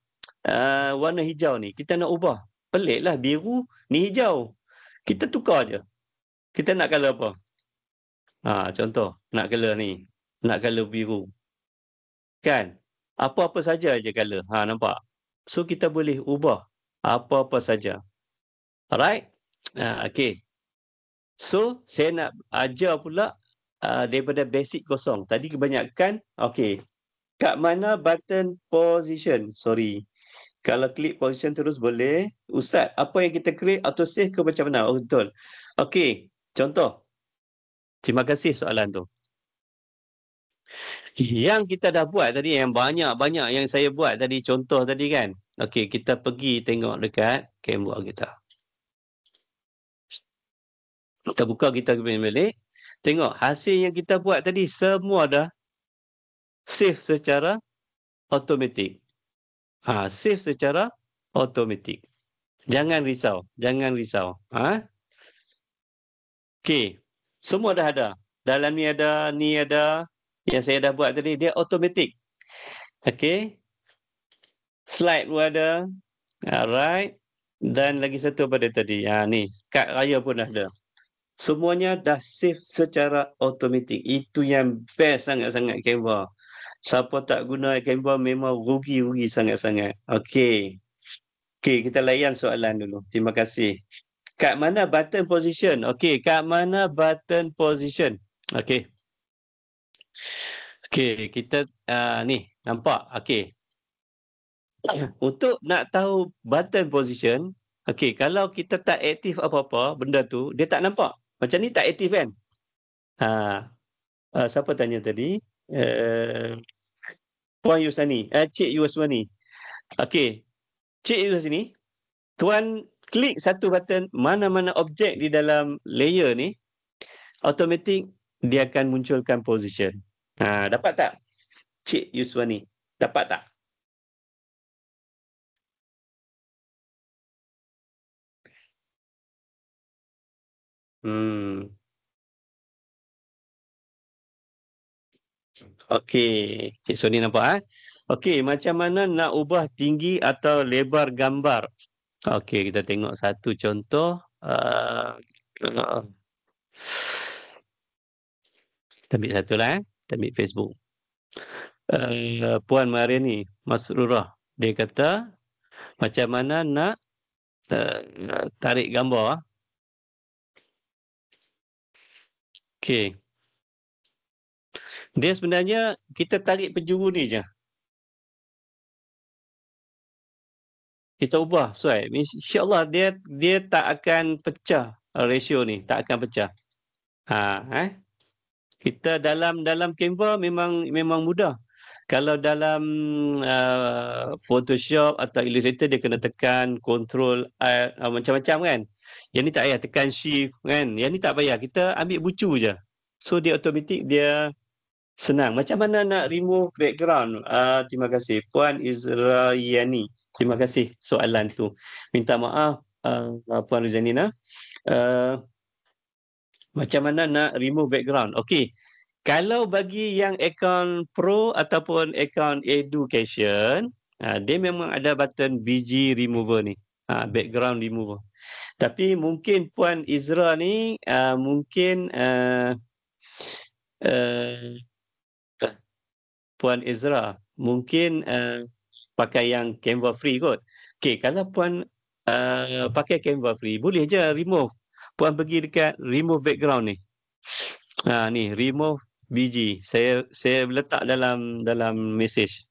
warna hijau ni. Kita nak ubah. Peliklah, biru ni hijau. Kita tukar je. Kita nak color apa? Contoh. Nak color ni. Nak color biru. Kan? Apa-apa saja je color. Nampak? So, kita boleh ubah apa-apa saja. Alright? Okay. So, saya nak ajar pula daripada basic kosong. Tadi kebanyakan, okay. Kat mana button position? Sorry. Kalau klik position terus boleh. Ustaz, apa yang kita create autosave ke macam mana? Betul. Okay. Contoh. Terima kasih soalan tu. Yang kita dah buat tadi, yang banyak-banyak yang saya buat tadi, contoh tadi kan. Okey, kita pergi tengok dekat Canva kita. Kita buka, kita balik. Tengok, hasil yang kita buat tadi semua dah save secara automatik. Save secara automatik. Jangan risau, jangan risau. Okey, semua dah ada. Dalam ni ada, yang saya dah buat tadi, dia automatik. Okey. Slide pun ada. Alright. Dan lagi satu pada tadi. Ni, kad raya pun dah ada. Semuanya dah save secara automatik. Itu yang best sangat-sangat Canva. Siapa tak guna Canva memang rugi sangat-sangat. Okey. Okey, kita layan soalan dulu. Terima kasih. Kat mana button position? Okey, kat mana button position? Okey. Okey, kita ni nampak. Okey. Untuk nak tahu button position, okey, kalau kita tak aktif apa-apa benda tu, dia tak nampak. Macam ni tak aktif kan? Ha, siapa tanya tadi? Uh, Puan Yusani, Cik Yuswani. Okey, Cik Yusani, tuan klik satu button mana-mana objek di dalam layer ni, automatik dia akan munculkan position. Dapat tak? Cik Yuswani, dapat tak? Hmm. Okey, Cik Soni nampak Okey, macam mana nak ubah tinggi atau lebar gambar? Okey, kita tengok satu contoh. Uh, kita ambil satu lah Kita ambil Facebook. Puan Mariani Masrurah, dia kata macam mana nak tarik gambar. Okey. Dia sebenarnya kita tarik penjuru ni je. Kita ubah swipe. InsyaAllah dia tak akan pecah ratio ni, tak akan pecah. Kita dalam Canva memang mudah. Kalau dalam Photoshop atau Illustrator dia kena tekan Control Alt macam-macam kan. Yang ni tak payah tekan Shift kan. Yang ni tak payah. Kita ambil bucu je. So dia automatik dia senang. Macam mana nak remove background? Terima kasih Puan Izrayani. Terima kasih soalan tu. Minta maaf Puan Rizanina. Macam mana nak remove background? Okey. Kalau bagi yang akaun Pro ataupun akaun Education, dia memang ada button BG remover ni. Background remover. Tapi mungkin Puan Izra ni mungkin Puan Izra mungkin pakai yang Canva free kot. Okey, kalau Puan pakai Canva free, boleh je remove. Puan pergi dekat remove background ni. Ni remove BG. Saya letak dalam message.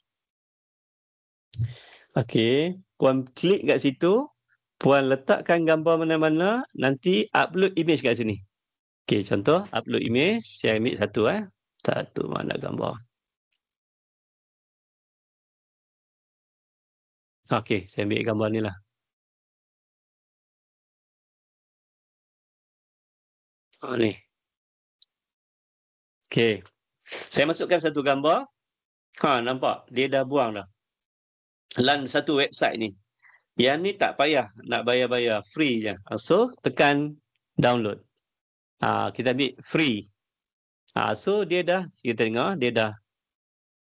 Okey, puan klik kat situ, puan letakkan gambar mana-mana, nanti upload image kat sini. Okey, contoh upload image, saya ambil satu Satu mana gambar. Okey, saya ambil gambar ni lah. Ni. Okey. Saya masukkan satu gambar. Nampak? Dia dah buang dah. Lan satu website ni. Yang ni tak payah nak bayar-bayar, free je. So, tekan download. Kita ambil free. So dia dah, kita tengok, dia dah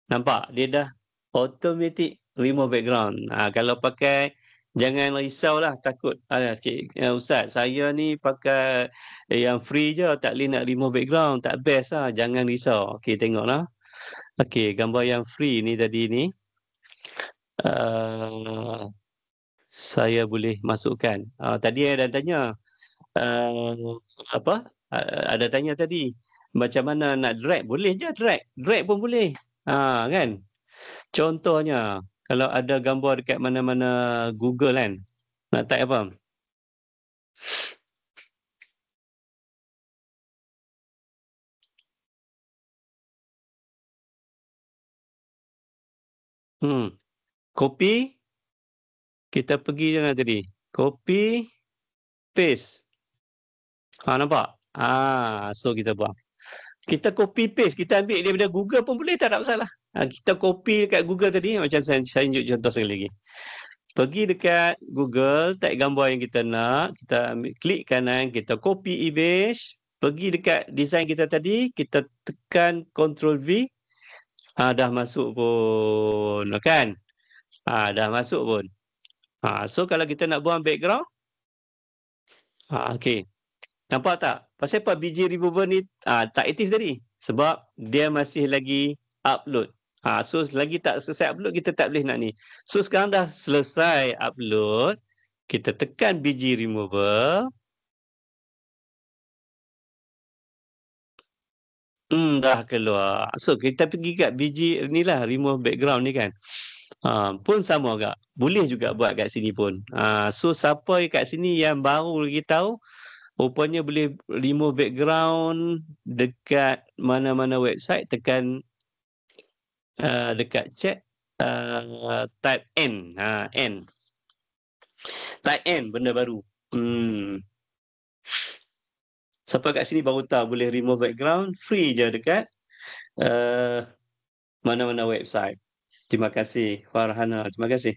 nampak, dia dah automatic remove background. Kalau pakai, jangan risaulah takut. Cik Ustaz, saya ni pakai yang free je, tak boleh nak remove background, tak best lah, jangan risau. Okey, tengoklah. Okey, gambar yang free ni tadi ni, saya boleh masukkan. Tadi ada tanya, ada tanya tadi, macam mana nak drag? Boleh je drag pun boleh. Kan? Contohnya, kalau ada gambar dekat mana-mana Google kan, nak type apa? Copy, kita pergi jangan tadi. Copy, paste. Nampak? So kita buang. Kita copy paste, kita ambil daripada Google pun boleh, tak ada masalah. Kita copy dekat Google tadi, macam saya tunjuk contoh sekali lagi. Pergi dekat Google, type gambar yang kita nak, kita ambil, klik kanan, kita copy image, pergi dekat design kita tadi, kita tekan Ctrl V, dah masuk pun, kan? Dah masuk pun. So kalau kita nak buang background, okey. Nampak tak? Pasal apa BG remover ni tak aktif tadi? Sebab dia masih lagi upload. So lagi tak selesai upload, kita tak boleh nak ni. So sekarang dah selesai upload, kita tekan BG remover. Dah keluar. So, kita pergi kat biji inilah, remove background ni kan. Pun sama agak. Boleh juga buat kat sini pun. So, siapa kat sini yang baru lagi tahu, rupanya boleh remove background dekat mana-mana website, tekan dekat chat, type N. N. Type N, benda baru. Siapa kat sini baru tahu boleh remove background, free je dekat mana-mana website. Terima kasih Farhana, terima kasih.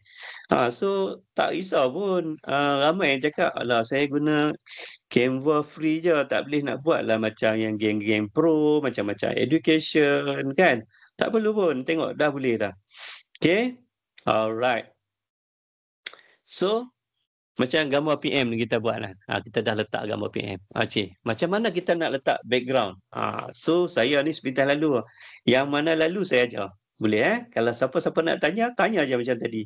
So tak risau pun, ramai yang cakap, alah saya guna Canva free je, tak boleh nak buat lah macam yang geng-geng pro, macam-macam education kan. Tak perlu pun, tengok dah boleh dah. Okay, alright. So, macam gambar PM ni kita buat lah. Kita dah letak gambar PM. Okey, macam mana kita nak letak background? So, saya ni sepintas lalu. Yang mana lalu saya ajar. Boleh Kalau siapa-siapa nak tanya, tanya aja macam tadi.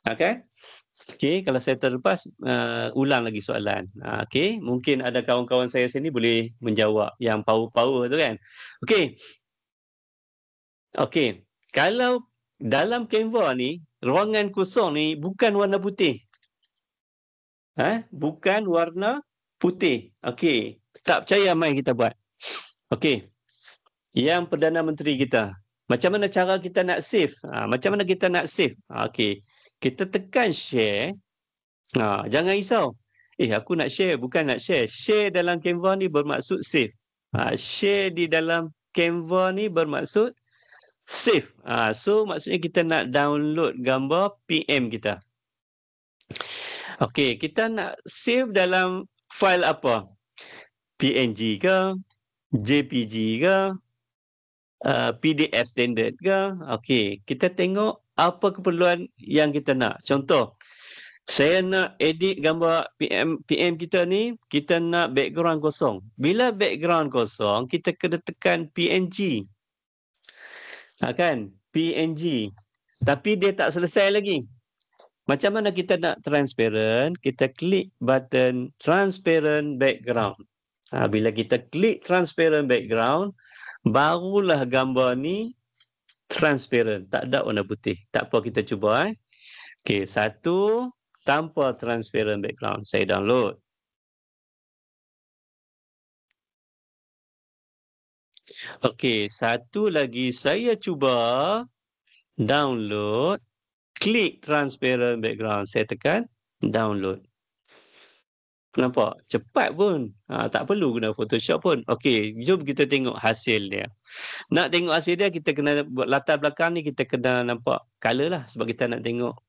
Okay? Okey, kalau saya terlepas, ulang lagi soalan. Okey, mungkin ada kawan-kawan saya sini boleh menjawab yang power-power tu kan. Okey. Okey, kalau dalam Canva ni, ruangan kosong ni bukan warna putih. Bukan warna putih. Okey, tak percaya mai kita buat. Okey. Yang Perdana Menteri kita. Macam mana cara kita nak save? Macam mana kita nak save? Okey. Kita tekan share. Jangan risau. Aku nak share, bukan nak share. Share dalam Canva ni bermaksud save. Share di dalam Canva ni bermaksud save. So maksudnya kita nak download gambar PM kita. Okey, kita nak save dalam file apa? PNG ke? JPG ke? PDF standard ke? Okey, kita tengok apa keperluan yang kita nak. Contoh, saya nak edit gambar PM kita ni, kita nak background kosong. Bila background kosong, kita kena tekan PNG. Kan? PNG. Tapi dia tak selesai lagi. Macam mana kita nak transparent? Kita klik button transparent background. Bila kita klik transparent background, barulah gambar ni transparent. Tak ada warna putih. Tak apa, kita cuba. Okey, satu tanpa transparent background. Saya download. Okey, satu lagi saya cuba download. Klik transparent background. Saya tekan download. Nampak? Cepat pun. Tak perlu guna Photoshop pun. Okey, jom kita tengok hasil dia. Nak tengok hasil dia, kita kena buat latar belakang ni, kita kena nampak color lah. Sebab kita nak tengok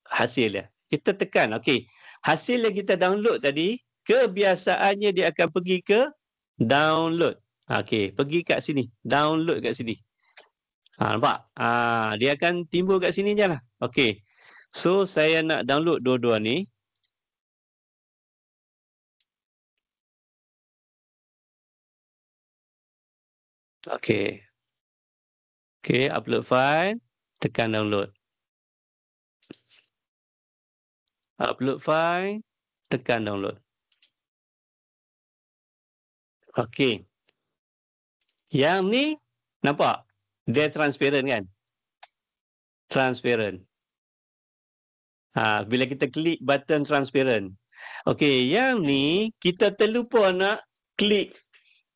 hasil dia. Kita tekan. Okey, hasil yang kita download tadi, kebiasaannya dia akan pergi ke download. Okey, pergi kat sini. Download kat sini. Nampak? Dia akan timbul kat sini je lah. Okey. So, saya nak download dua-dua ni. Okey. Okey, upload file. Tekan download. Upload file. Tekan download. Okey. Yang ni, nampak? Dia transparent kan? Transparent. Bila kita klik button transparent. Okey, yang ni kita terlupa nak klik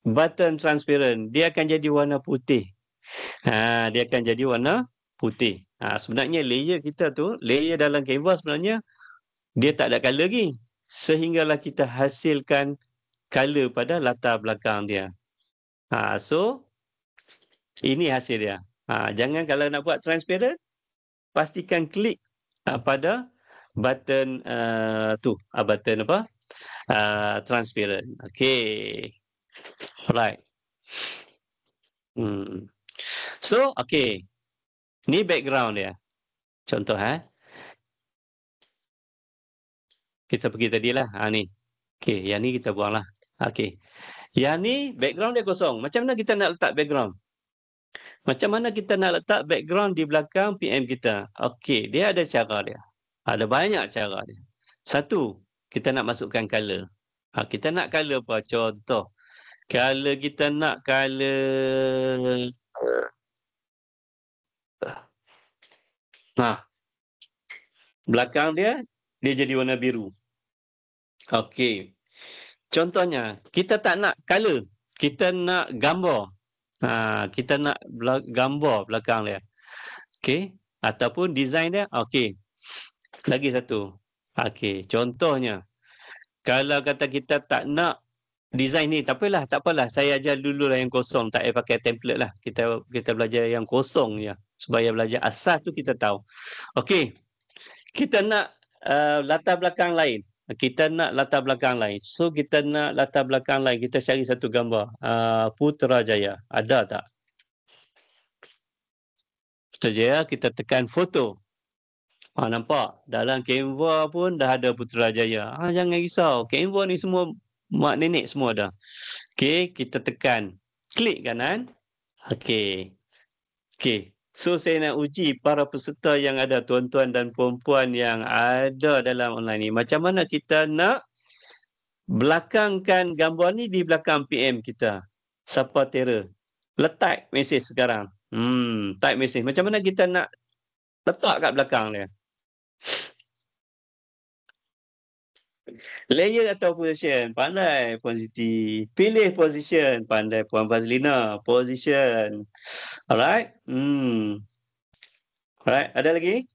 button transparent. Dia akan jadi warna putih. Dia akan jadi warna putih. Sebenarnya layer kita tu, layer dalam Canva sebenarnya dia tak ada color lagi. Sehinggalah kita hasilkan color pada latar belakang dia. So, ini hasil dia. Jangan kalau nak buat transparent, pastikan klik pada button tu. Button apa? Transparent. Okay. Alright. So, okay. Ni background dia. Contoh, kita pergi tadilah. Ni. Okay, yang ni kita buang lah. Okay. Yang ni, background dia kosong. Macam mana kita nak letak background? Macam mana kita nak letak background di belakang PM kita? Okey, dia ada cara dia. Ada banyak cara dia. Satu, kita nak masukkan color. Kita nak color apa? Contoh, Kalau kita nak color nah, belakang dia jadi warna biru. Okey. Contohnya, kita tak nak color, kita nak gambar. Kita nak gambar belakang dia. Okey, ataupun design dia, okey. Lagi satu. Okey, contohnya, kalau kata kita tak nak design ni, tak apalah, saya ajar dululah yang kosong, tak payah pakai template lah. Kita belajar yang kosong je, supaya belajar asas tu kita tahu. Okey, kita nak latar belakang lain. Kita nak latar belakang lain. So, kita nak latar belakang lain, kita cari satu gambar. Putrajaya, ada tak? Putrajaya, kita tekan foto. Nampak? Dalam Canva pun dah ada Putrajaya. Jangan risau. Canva ni semua mak nenek semua ada. Okey, kita tekan. Klik kanan. Okey. Okey. So, saya nak uji para peserta yang ada, tuan-tuan dan puan-puan yang ada dalam online ni. Macam mana kita nak belakangkan gambar ni di belakang PM kita. Siapa Terror. Letak mesej sekarang. Type mesej. Macam mana kita nak letak kat belakang dia? Layer atau position? Pandai Puan Siti. Pilih position. Pandai Puan Fazlina. Position. Alright. Alright. Ada lagi?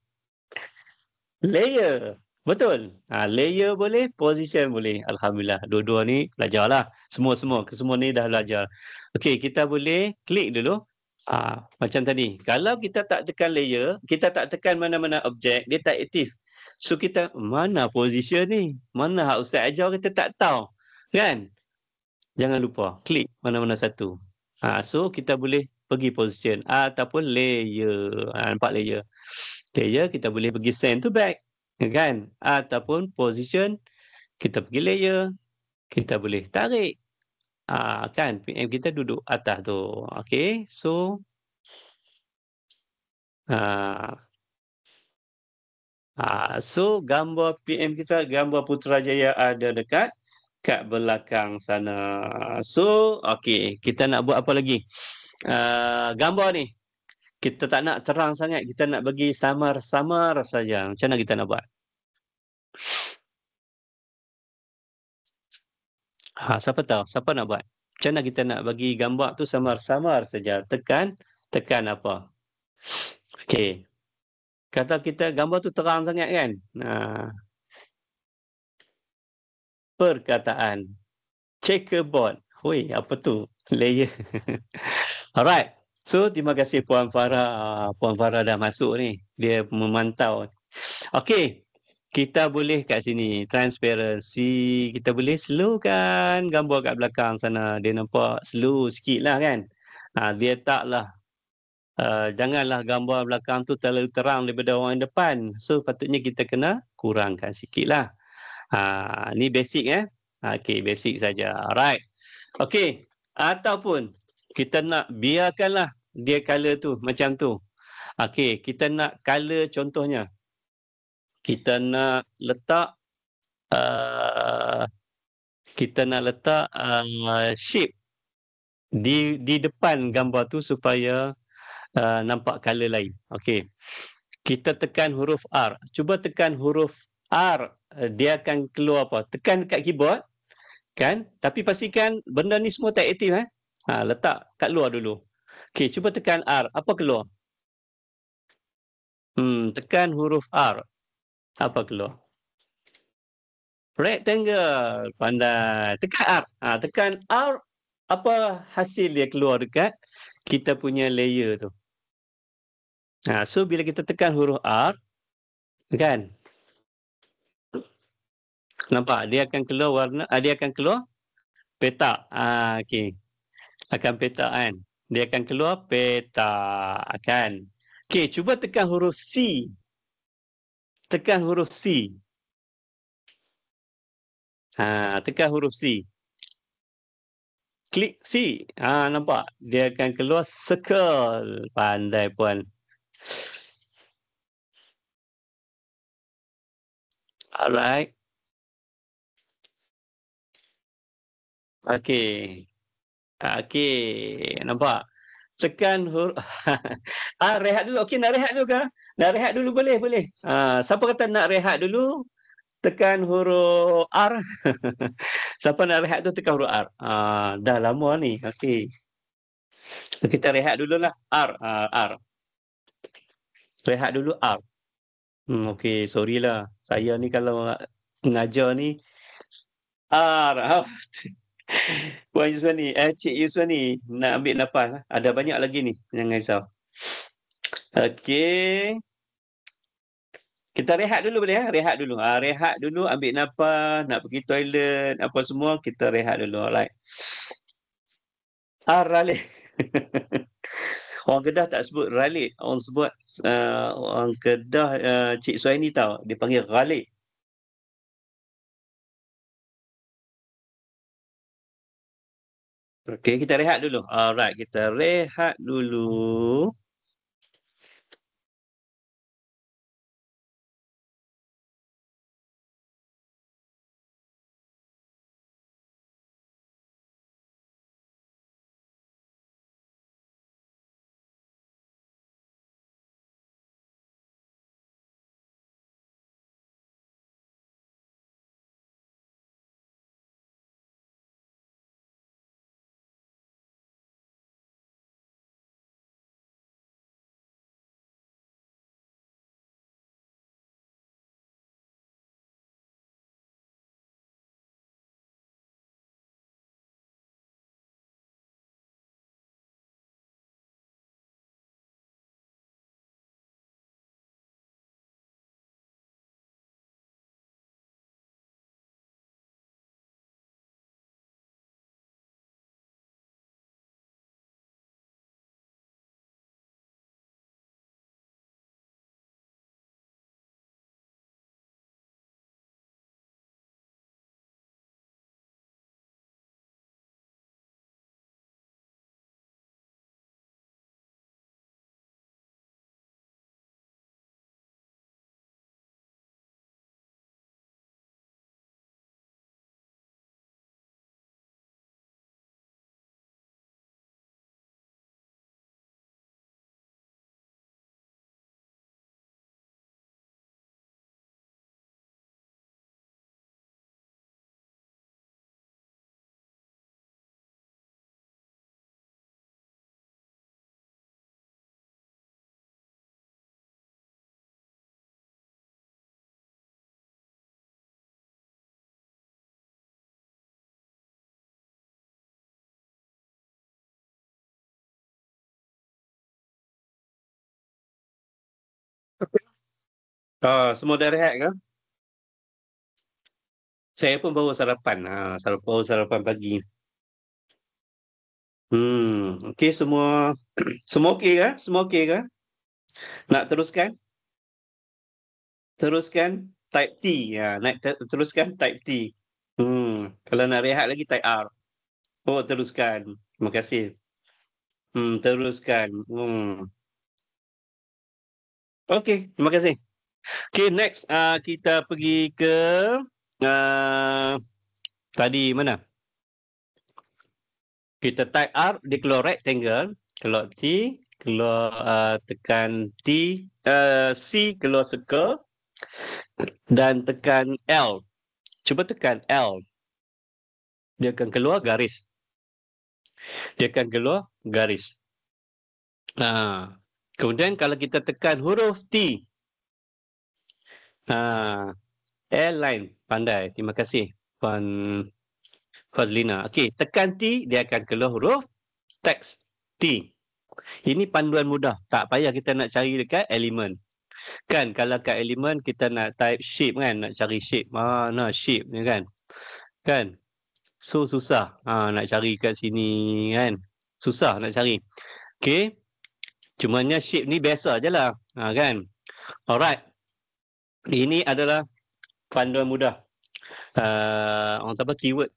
Layer. Betul. Layer boleh, position boleh. Alhamdulillah. Dua-dua ni belajarlah. Semua ni dah belajar. Okey, kita boleh klik dulu. Macam tadi. Kalau kita tak tekan layer, kita tak tekan mana-mana objek, dia tak aktif. So, kita mana position ni? Mana hak Ustaz ajar kita tak tahu. Kan? Jangan lupa. Klik mana-mana satu. So, kita boleh pergi position. Ataupun layer. Nampak layer? Layer, kita boleh pergi send to back. Kan? Ataupun position, kita pergi layer. Kita boleh tarik. Kan? PM kita duduk atas tu. Okey. So, so gambar PM kita, gambar Putrajaya ada dekat kat belakang sana. So, okey, kita nak buat apa lagi? Gambar ni, kita tak nak terang sangat, kita nak bagi samar-samar saja. Macam mana kita nak buat? Siapa tahu? Siapa nak buat? Macam mana kita nak bagi gambar tu samar-samar saja? Tekan apa? Okey. Kata kita gambar tu terang sangat kan? Perkataan. Checkerboard. Hui, apa tu? Layer. Alright. So, terima kasih Puan Farah. Puan Farah dah masuk ni. Dia memantau. Okey. Kita boleh kat sini. Transparency. Kita boleh slowkan gambar kat belakang sana. Dia nampak slow sikit lah kan. Dia taklah. Janganlah gambar belakang tu terlalu terang daripada orang depan. So, patutnya kita kena kurangkan sikit lah. Ni basic Okey, basic saja. Alright. Okey. Ataupun kita nak biarkanlah dia color tu macam tu. Okey, kita nak color contohnya. Kita nak letak shape di depan gambar tu supaya nampak color lain. Okey. Kita tekan huruf R. Cuba tekan huruf R. Dia akan keluar apa? Tekan dekat keyboard. Kan? Tapi pastikan benda ni semua tak aktif letak kat luar dulu. Okey, cuba tekan R. Apa keluar? Tekan huruf R. Apa keluar? Rectangle. Pandai. Tekan R. Tekan R. Apa hasil dia keluar dekat kita punya layer tu? So bila kita tekan huruf R, kan? Nampak? Dia akan keluar warna, dia akan keluar petak. Okey. Akan petak kan? Dia akan keluar petak kan? Okey, cuba tekan huruf C. Tekan huruf C. Tekan huruf C. Klik C. Nampak? Dia akan keluar circle. Pandai Puan. Alright. Okey. Okey, nampak? Tekan huruf rehat dulu. Okey, nak rehat dulu ke? Nak rehat dulu boleh, boleh. Siapa kata nak rehat dulu, tekan huruf R. Siapa nak rehat tu tekan huruf R. Dah lama ni. Okey. Kita rehat dululah. R, R. Rehat dulu R. Okey, sorry lah. Saya ni kalau mengajar ni R. Puan Yuswani, Cik Yuswani nak ambil nafas. Ada banyak lagi ni, jangan risau. Okey. Kita rehat dulu boleh ya? Rehat dulu. Rehat dulu, ambil nafas, nak pergi toilet, apa semua, kita rehat dulu. Alright. Ralik. Orang Kedah tak sebut ralik. Orang sebut, orang Kedah, Cik Suhaini tahu. Dia panggil ralik. Okey, kita rehat dulu. Alright, kita rehat dulu. Semua dah rehat ke? Saya pun baru sarapan. Baru sarapan pagi. Okey semua. Semua okey ke? Semua okey ke? Nak teruskan? Teruskan type T. Teruskan type T. Kalau nak rehat lagi type R. Oh, teruskan. Terima kasih. Teruskan. Okey, terima kasih. Okey, next kita pergi ke tadi mana? Kita type R, dia keluar rectangle. Keluar T, keluar tekan T, C keluar circle dan tekan L. Cuba tekan L. Dia akan keluar garis. Dia akan keluar garis. Kemudian kalau kita tekan huruf T. Airline. Pandai. Terima kasih, Puan Fazlina. Okey, tekan T, dia akan keluar huruf teks T. Ini panduan mudah. Tak payah kita nak cari dekat elemen. Kan, kalau kat elemen kita nak type shape kan, nak cari shape. Mana shape ni kan. Kan? So, susah. Nak cari kat sini kan. Susah nak cari. Okey. Cumanya shape ni biasa je lah. Kan? Alright. Ini adalah panduan mudah. Orang kata keyword.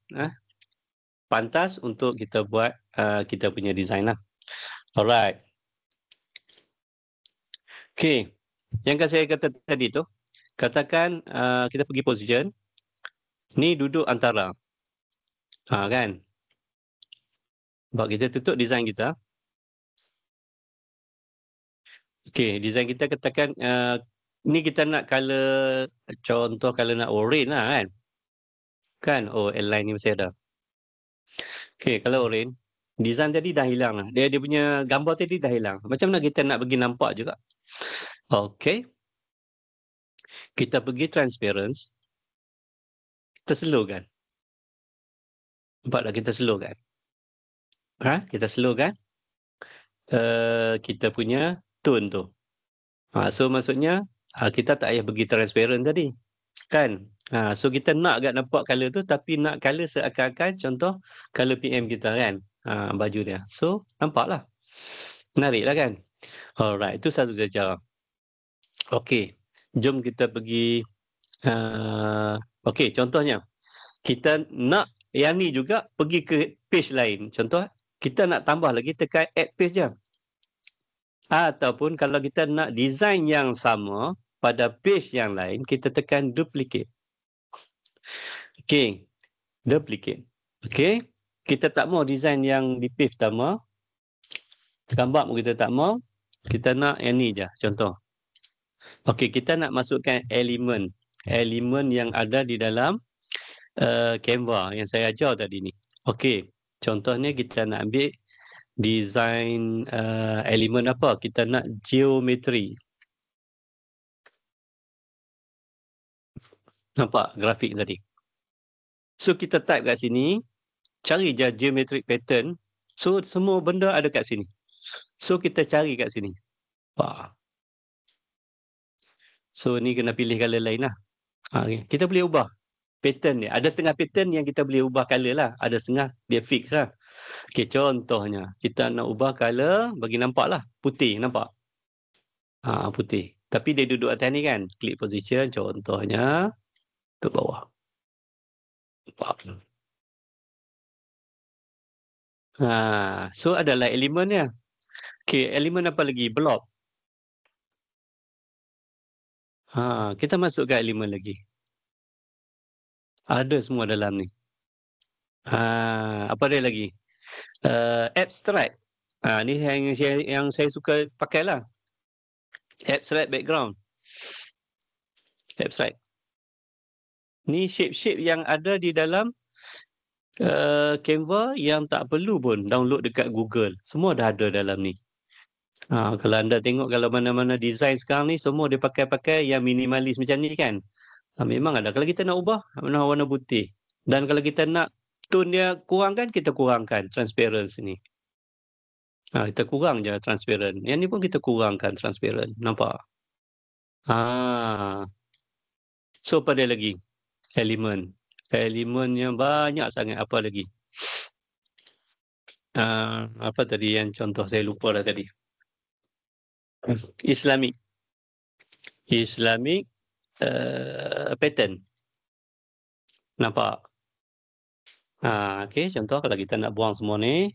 Pantas untuk kita buat kita punya design lah. Alright. Okey. Yang kan saya kata tadi tu, katakan kita pergi position. Ni duduk antara. Kan? Sebab kita tutup design kita. Okey, design kita katakan, ni kita nak color, contoh kalau nak orange lah kan. Kan, oh align ni mesti ada. Okey, kalau orange, design tadi dah hilang lah. Dia punya gambar tadi dah hilang. Macam mana kita nak bagi nampak juga? Okey, kita pergi transparency. Kita slow kan? Nampak tak kita slow kan? Kita slow kan? Kita punya tone tu. So maksudnya, kita tak payah pergi transparent tadi. Kan? So kita nak agak nampak color tu, tapi nak color seakan-akan contoh color PM kita kan? Baju dia. So, nampaklah. Menarik lah kan? Alright, itu satu saja. Okey, jom kita pergi, okey, contohnya. Kita nak yang ni juga pergi ke page lain. Contoh, kita nak tambah lagi, tekan add page je. Ataupun kalau kita nak design yang sama pada page yang lain, kita tekan duplicate. Okey, duplicate. Okey, kita tak mau design yang di page pertama. Gambar pun kita tak mau. Kita nak yang ni je, contoh. Okey, kita nak masukkan elemen. Elemen yang ada di dalam Canva yang saya ajar tadi ni. Okey, contohnya kita nak ambil design elemen apa? Kita nak geometri. Nampak grafik tadi? So, kita type kat sini, cari je geometric pattern. So, semua benda ada kat sini. So, kita cari kat sini. So, ni kena pilih color lain lah. Okay. Kita boleh ubah pattern dia. Ada setengah pattern yang kita boleh ubah color lah. Ada setengah dia fix lah. Okay, contohnya. Kita nak ubah color, bagi nampak lah. Putih, nampak? Putih. Tapi dia duduk atas ni kan. Klik position, contohnya. Ke bawah. Nampak? So, adalah elemen dia. Okay, elemen apa lagi? Block. Kita masukkan elemen lagi. Ada semua dalam ni. Apa dia lagi? Abstract. Ni yang saya suka pakai lah. Abstract background. Abstract. Ni shape-shape yang ada di dalam Canva yang tak perlu pun download dekat Google. Semua dah ada dalam ni. Kalau anda tengok kalau mana-mana design sekarang ni, semua dia pakai-pakai yang minimalis macam ni kan. Memang ada. Kalau kita nak ubah, warna putih. Dan kalau kita nak tone dia kurangkan, kita kurangkan transparency ni. Kita kurang je transparent. Yang ni pun kita kurangkan transparent. Nampak? So, pada lagi? Elemen. Elemen yang banyak sangat. Apa lagi? Apa tadi yang contoh saya lupa dah tadi? Islamic. Islamic pattern. Nampak? Okay, contoh kalau kita nak buang semua ni,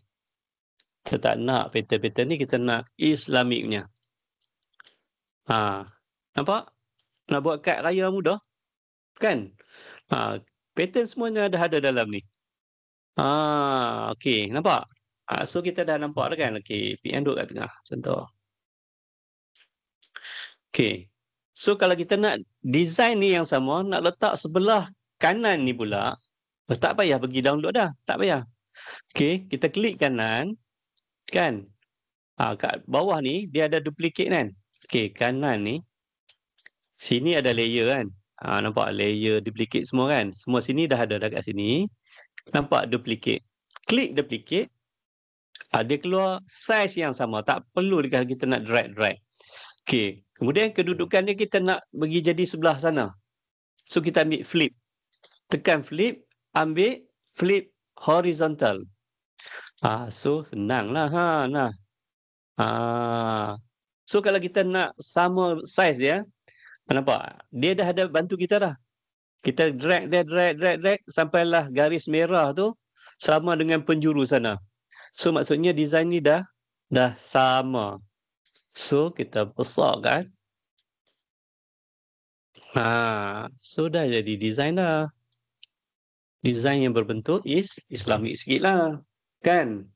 kita tak nak pattern-pattern ni, kita nak Islamic punya. Nampak? Nak buat kad raya mudah. Kan? Pattern semuanya dah ada dalam ni. Okay, nampak? So, kita dah nampak dah kan? Okay, PM duduk kat tengah. Contoh. Okay. So, kalau kita nak design ni yang sama, nak letak sebelah kanan ni pula, tak payah pergi download dah. Tak payah. Okay, kita klik kanan. Kan? Kat bawah ni, dia ada duplicate kan? Okay, kanan ni. Sini ada layer kan? Nampak layer duplicate semua kan? Semua sini dah ada kat sini. Nampak duplicate. Klik duplicate. Dia keluar size yang sama. Tak perlu kalau kita nak drag. Okay. Kemudian kedudukan dia kita nak bagi jadi sebelah sana. So, kita ambil flip. Tekan flip. Ambil flip horizontal. So, senang lah. So, kalau kita nak sama size dia, nampak? Dia dah ada bantu kita dah. Kita drag sampailah garis merah tu sama dengan penjuru sana. So, maksudnya design ni dah sama. So, kita besarkan. So, dah jadi design dah. Design yang berbentuk Islamic sikit lah. Kan?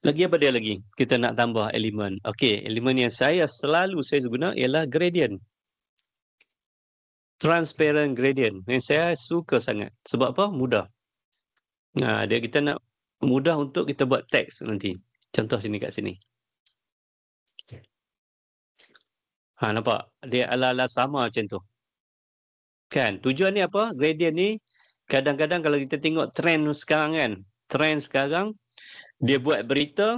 Lagi apa dia lagi? Kita nak tambah elemen. Okey, elemen yang saya guna ialah gradient. Transparent gradient. Yang saya suka sangat. Sebab apa? Mudah. Dia kita nak mudah untuk kita buat teks nanti. Contoh sini kat sini. Nampak? Dia ala-ala sama macam tu. Kan? Tujuan ni apa? Gradient ni kadang-kadang kalau kita tengok trend sekarang kan. Trend sekarang dia buat berita,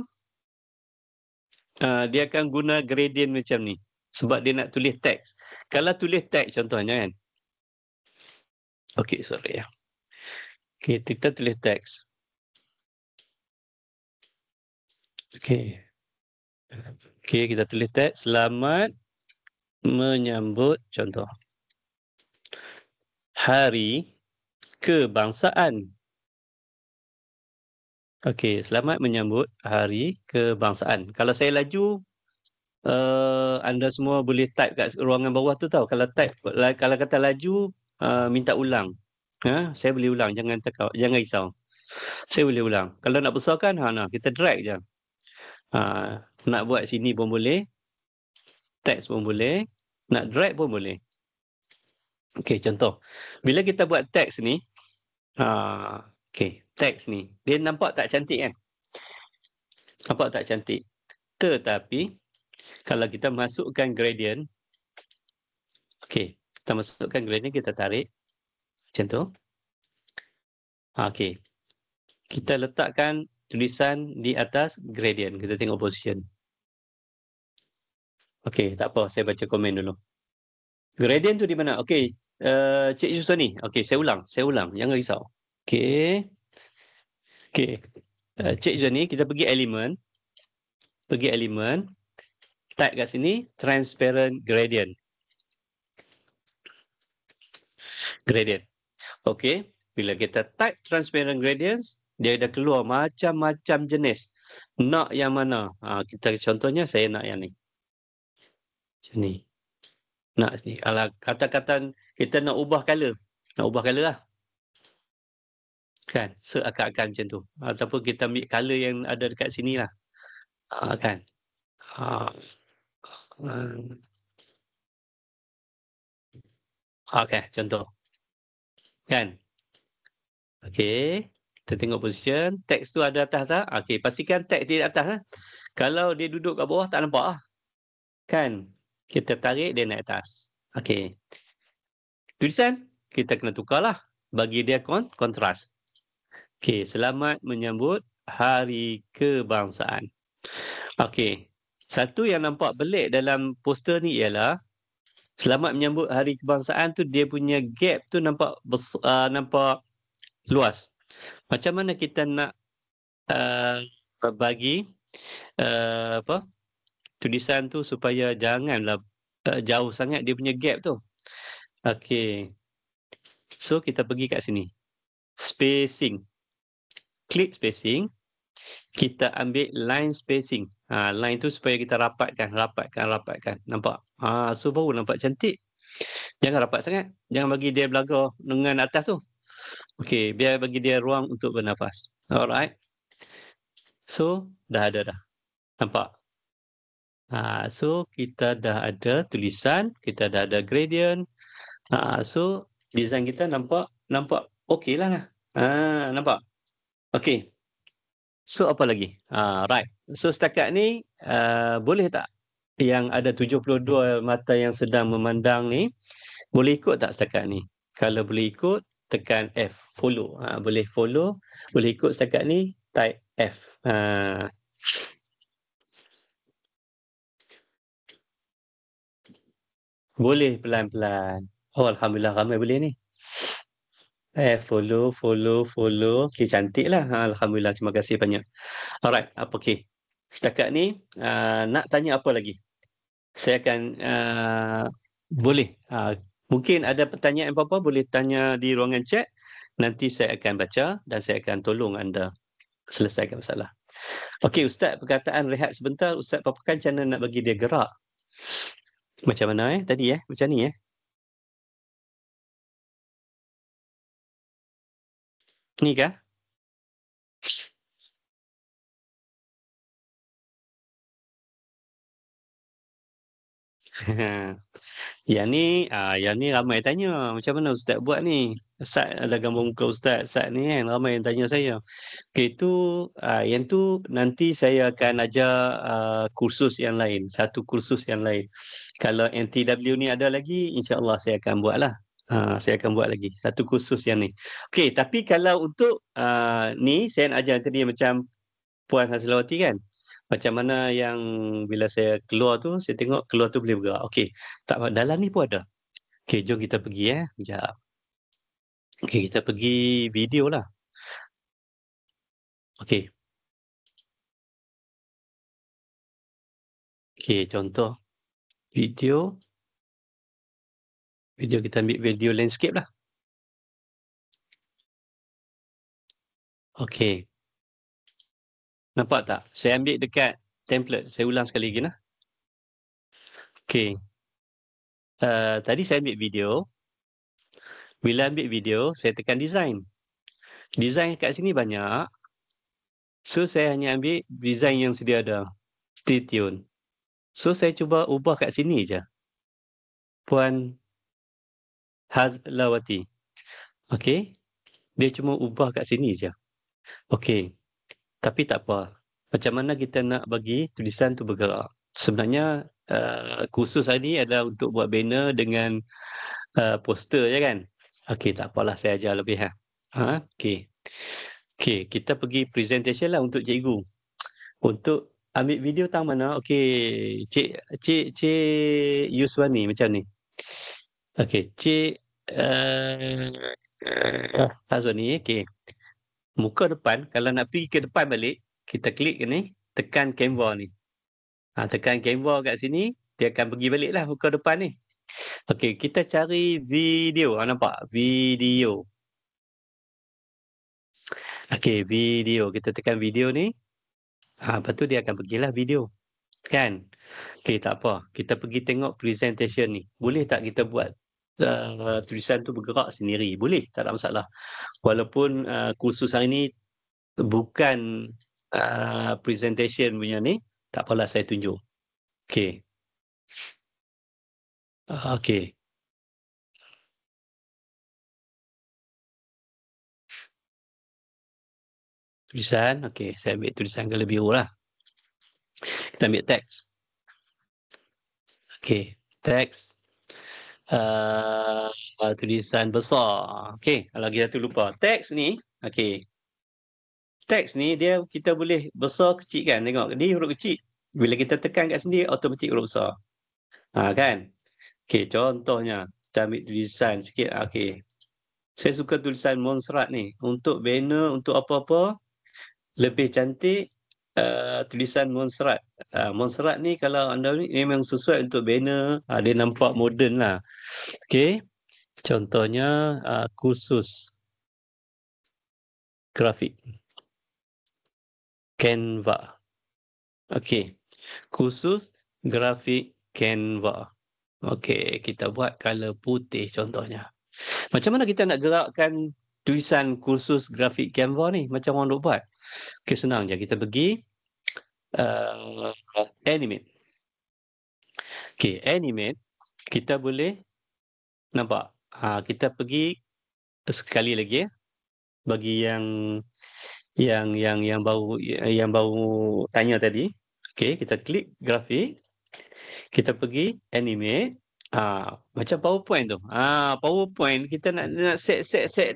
dia akan guna gradient macam ni. Sebab dia nak tulis teks. Kalau tulis teks contohnya kan. Okey, sorry ya. Okey, kita tulis teks. Okey. Okey, kita tulis teks. Selamat menyambut contoh. Hari Kebangsaan. Okey, selamat menyambut Hari Kebangsaan. Kalau saya laju, anda semua boleh type kat ruangan bawah tu tahu. Kalau type, kalau kata laju, minta ulang. Saya boleh ulang, jangan risau. Saya boleh ulang. Kalau nak besarkan, kita drag je. Nak buat sini pun boleh, teks pun boleh, nak drag pun boleh. Okey, contoh. Bila kita buat teks ni, okey, teks ni, dia nampak tak cantik kan? Nampak tak cantik? Tetapi, kalau kita masukkan gradient, okey, kita masukkan gradient, kita tarik, macam tu. Okey, kita letakkan tulisan di atas gradient, kita tengok position. Okey, tak apa, saya baca komen dulu. Gradient tu di mana? Okey, Cik Yusani. Okey, saya ulang, jangan risau. Okey. Okey. Cik Yusani, kita pergi elemen. Type kat sini, transparent gradient. Okey, bila kita type transparent gradients, dia dah keluar macam-macam jenis. Nak yang mana? Kita contohnya, saya nak yang ni. Macam ni. Nak ni. Kata-kata kita nak ubah color. Nak ubah color lah. Kan? Seakan-akan macam tu. Ataupun kita ambil color yang ada dekat sini lah. Kan? Okay, contoh. Kan? Okey. Kita tengok position. Teks tu ada atas tak? Okey, pastikan teks di atas. Kalau dia duduk kat bawah, tak nampak lah. Kan? Kita tarik, dia naik atas. Okey. Tulisan, kita kena tukarlah. Bagi dia kontras. Okey, selamat menyambut Hari Kebangsaan. Okey. Satu yang nampak pelik dalam poster ni ialah selamat menyambut Hari Kebangsaan tu dia punya gap tu nampak nampak luas. Macam mana kita nak bagi tulisan tu supaya janganlah jauh sangat dia punya gap tu. Okey. So kita pergi kat sini. Spacing. Klik spacing. Kita ambil line spacing. Line tu supaya kita rapatkan. Nampak? So baru nampak cantik. Jangan rapat sangat. Jangan bagi dia belaga dengan atas tu. Okey, biar bagi dia ruang untuk bernafas. Alright. So, dah ada dah. Nampak? So, kita dah ada tulisan. Kita dah ada gradient. So, design kita nampak okey lah. Nampak? Okey. So, apa lagi? Right. So, setakat ni, boleh tak yang ada 72 mata yang sedang memandang ni, boleh ikut tak setakat ni? Kalau boleh ikut, tekan F. Follow. Boleh follow. Boleh ikut setakat ni, type F. Boleh pelan-pelan. Oh, Alhamdulillah ramai boleh ni. Follow. Okey, cantik lah. Alhamdulillah, terima kasih banyak. Alright, okey. Setakat ni, nak tanya apa lagi? Saya akan, boleh. Mungkin ada pertanyaan apa-apa, boleh tanya di ruangan chat. Nanti saya akan baca dan saya akan tolong anda selesaikan masalah. Okey, Ustaz, perkataan rehat sebentar. Ustaz paparkan macam mana nak bagi dia gerak. Macam mana tadi macam ni Ni kah? Yang ni ramai tanya, macam mana ustaz buat ni? Ustaz ada gambar muka ustaz ni kan, ramai yang tanya saya. Okey itu, yang tu nanti saya akan ajar, kursus yang lain, satu kursus yang lain. Kalau NTW ni ada lagi, insya-Allah saya akan buatlah. Saya akan buat lagi satu kursus yang ni. Okey, tapi kalau untuk, ni saya nak ajar tadi macam Puan Haslawati kan, macam mana yang bila saya keluar tu, saya tengok keluar tu boleh bergerak. Okey, tak apa, dalam ni pun ada. Okey, jom kita pergi sekejap. Okey, kita pergi video lah. Okey. Okey, contoh video. Video kita ambil video landscape lah. Okey. Nampak tak? Saya ambil dekat template. Saya ulang sekali lagi lah. Okey. Tadi saya ambil video. Bila ambil video, saya tekan design. Design kat sini banyak. So, saya hanya ambil design yang sedia ada. Stay tune. So, saya cuba ubah kat sini je. Puan Haslawati. Okey. Dia cuma ubah kat sini je. Okey. Tapi tak apa. Macam mana kita nak bagi tulisan tu bergerak? Sebenarnya kursus hari ni adalah untuk buat banner dengan poster je kan? Okey, tak apalah saya ajar lebih. Okey. Okey, kita pergi presentation lah untuk cikgu. Untuk ambil video tang mana? Okey, Cik Yuswani macam ni. Okey, Cik Azwani, okey. Muka depan, kalau nak pergi ke depan balik, kita klik ni, tekan Canva ni. Tekan Canva kat sini, dia akan pergi balik lah muka depan ni. Okey, kita cari video. Nampak? Video. Okey, video. Kita tekan video ni. Lepas tu dia akan pergilah video. Kan? Okey, tak apa. Kita pergi tengok presentation ni. Boleh tak kita buat tulisan tu bergerak sendiri? Boleh, tak ada masalah. Walaupun kursus hari ni bukan presentation punya ni, tak apalah saya tunjuk. Okey. Okey. Tulisan, okey. Saya ambil tulisan colour biru lah. Kita ambil teks. Okey, teks. Tulisan besar. Okey, lagi satu lupa. Teks ni, okey. Teks ni dia kita boleh besar kecil kan. Tengok, ni huruf kecil. Bila kita tekan kat sini, automatik huruf besar. Kan? Okey, contohnya. Kita ambil tulisan sikit. Okey. Saya suka tulisan Montserrat ni. Untuk banner, untuk apa-apa, lebih cantik tulisan Montserrat. Montserrat ni kalau anda ni memang sesuai untuk banner. Dia nampak moden lah. Okey. Contohnya kursus grafik. Canva. Okey. Kursus grafik Canva. Okey, kita buat color putih contohnya. Macam mana kita nak gerakkan tulisan kursus grafik Canva ni? Macam mana nak buat? Okey, senang je. Kita pergi animate. Okey, animate. Kita boleh nampak. Kita pergi sekali lagi bagi yang baru tanya tadi. Okey, kita klik grafik. Kita pergi animate. Macam PowerPoint tu. PowerPoint kita nak set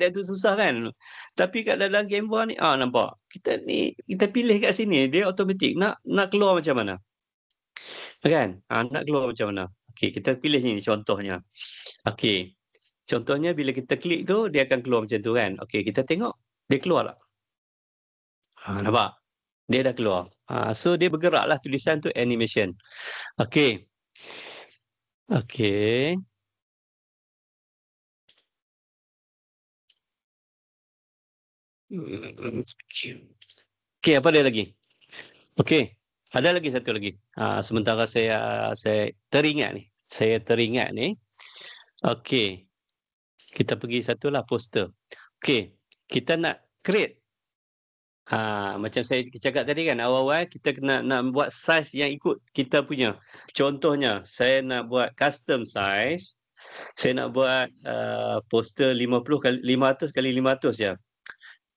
dia tu susah kan. Tapi kat dalam Canva ni nampak. Kita pilih kat sini dia automatik nak keluar macam mana. Kan? Nak keluar macam mana. Okey, kita pilih ni contohnya. Okey. Contohnya bila kita klik tu dia akan keluar macam tu kan. Okey, kita tengok dia keluar tak? Nampak? Dia dah keluar. So dia bergeraklah tulisan tu animation. Okey. Okey. Okey, apa dia lagi? Okey. Ada lagi satu lagi. Sementara saya teringat ni. Okey. Kita pergi satulah poster. Okey. Kita nak create Macam saya cakap tadi kan, awal-awal kita kena nak buat saiz yang ikut kita punya. Contohnya, saya nak buat custom size, saya nak buat, poster 500 kali 500 je.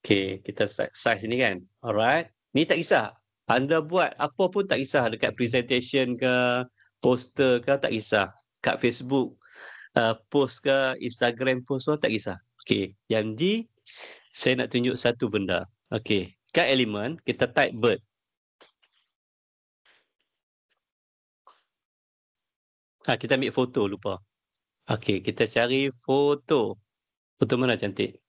Okey, kita saiz ni kan. Alright. Ni tak kisah. Anda buat apa pun tak kisah, dekat presentation ke, poster ke, tak kisah. Kat Facebook, post ke, Instagram post pun tak kisah. Okey, yang G, saya nak tunjuk satu benda. Okey, kat elemen kita type bird. Kita ambil foto, lupa. Okey, kita cari foto. Foto mana cantik?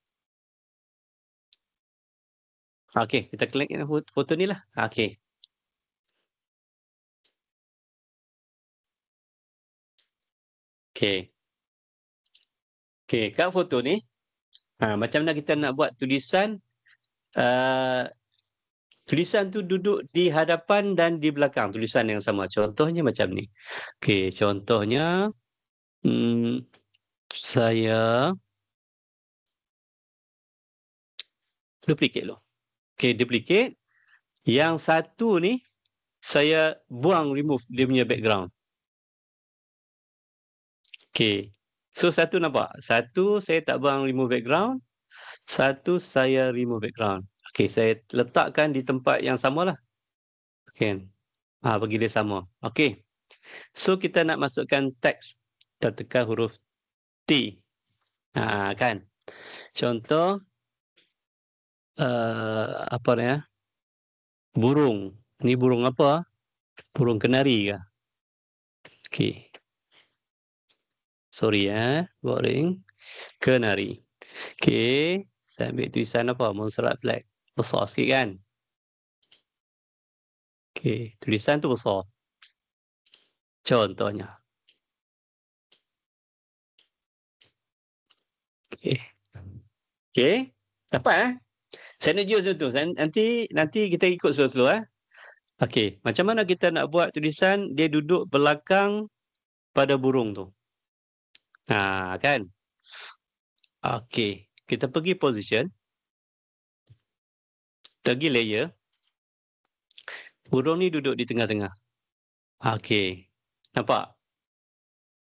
Okey, kita klik foto ni lah. Okey. Okey. Okey, kat foto ni, macam mana kita nak buat tulisan, tulisan tu duduk di hadapan dan di belakang, tulisan yang sama. Contohnya macam ni. Okey, contohnya, saya duplicate dulu. Okey, duplicate. Yang satu ni, saya remove dia punya background. Okey. So, satu nampak? Satu saya tak remove background. Satu saya remove background. Okey, saya letakkan di tempat yang samalah. Okey. Bagi dia sama. Okey. So, kita nak masukkan teks. Kita tekan huruf T. Kan? Contoh, apa ni ya? Burung. Ni burung apa? Burung kenari ke? Okey. Sorry boring. Kenari. Okey, saya ambil tulisan apa? Montserrat Black. Besar sikit kan? Okey, tulisan tu besar. Contohnya. Okey. Okey, dapat Saya nak jujur tu. Nanti kita ikut slow-slow Okey, macam mana kita nak buat tulisan dia duduk belakang pada burung tu? Kan? Okey, kita pergi position. Pergi layer. Burung ni duduk di tengah-tengah. Okey. Nampak?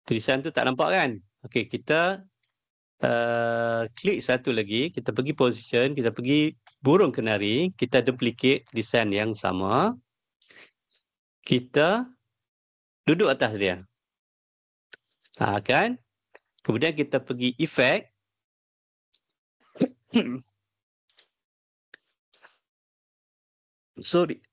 Tulisan tu tak nampak kan? Okey, kita klik satu lagi. Kita pergi position. Kita pergi burung kenari. Kita duplicate tulisan yang sama. Kita duduk atas dia. Kan? Kemudian kita pergi effect. Sorry.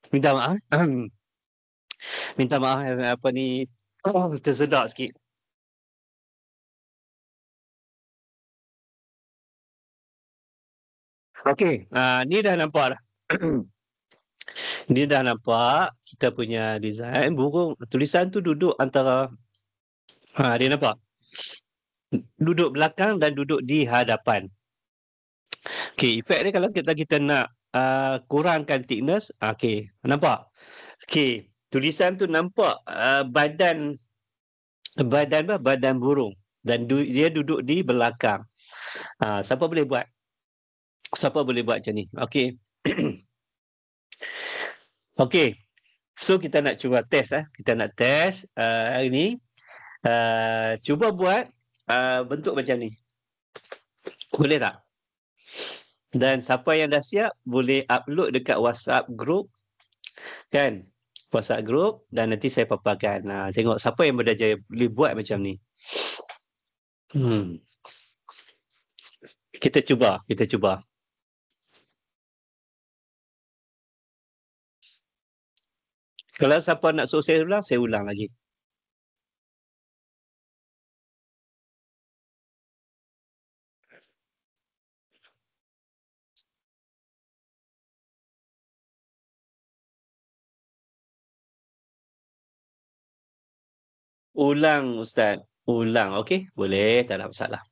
Minta maaf. Minta maaf apa ni tersedak sikit. Okey, ni dah nampak dah. Ni dah nampak kita punya design burung tulisan tu duduk antara dia nampak. Duduk belakang dan duduk di hadapan. Okey, efek ni kalau kita nak kurangkan thickness, okey, nampak? Okey, tulisan tu nampak badan burung dan dia duduk di belakang. Siapa boleh buat? Siapa boleh buat macam ni? Okey. Okey. So kita nak cuba test Kita nak test hari ni. Cuba buat bentuk macam ni. Boleh tak? Dan siapa yang dah siap boleh upload dekat WhatsApp group. Kan? WhatsApp group dan nanti saya paparkan. Tengok siapa yang berjaya boleh buat macam ni. Kita cuba. Kalau siapa nak suruh saya ulang lagi. Ulang Ustaz, ulang. Okey, boleh, tak ada masalah.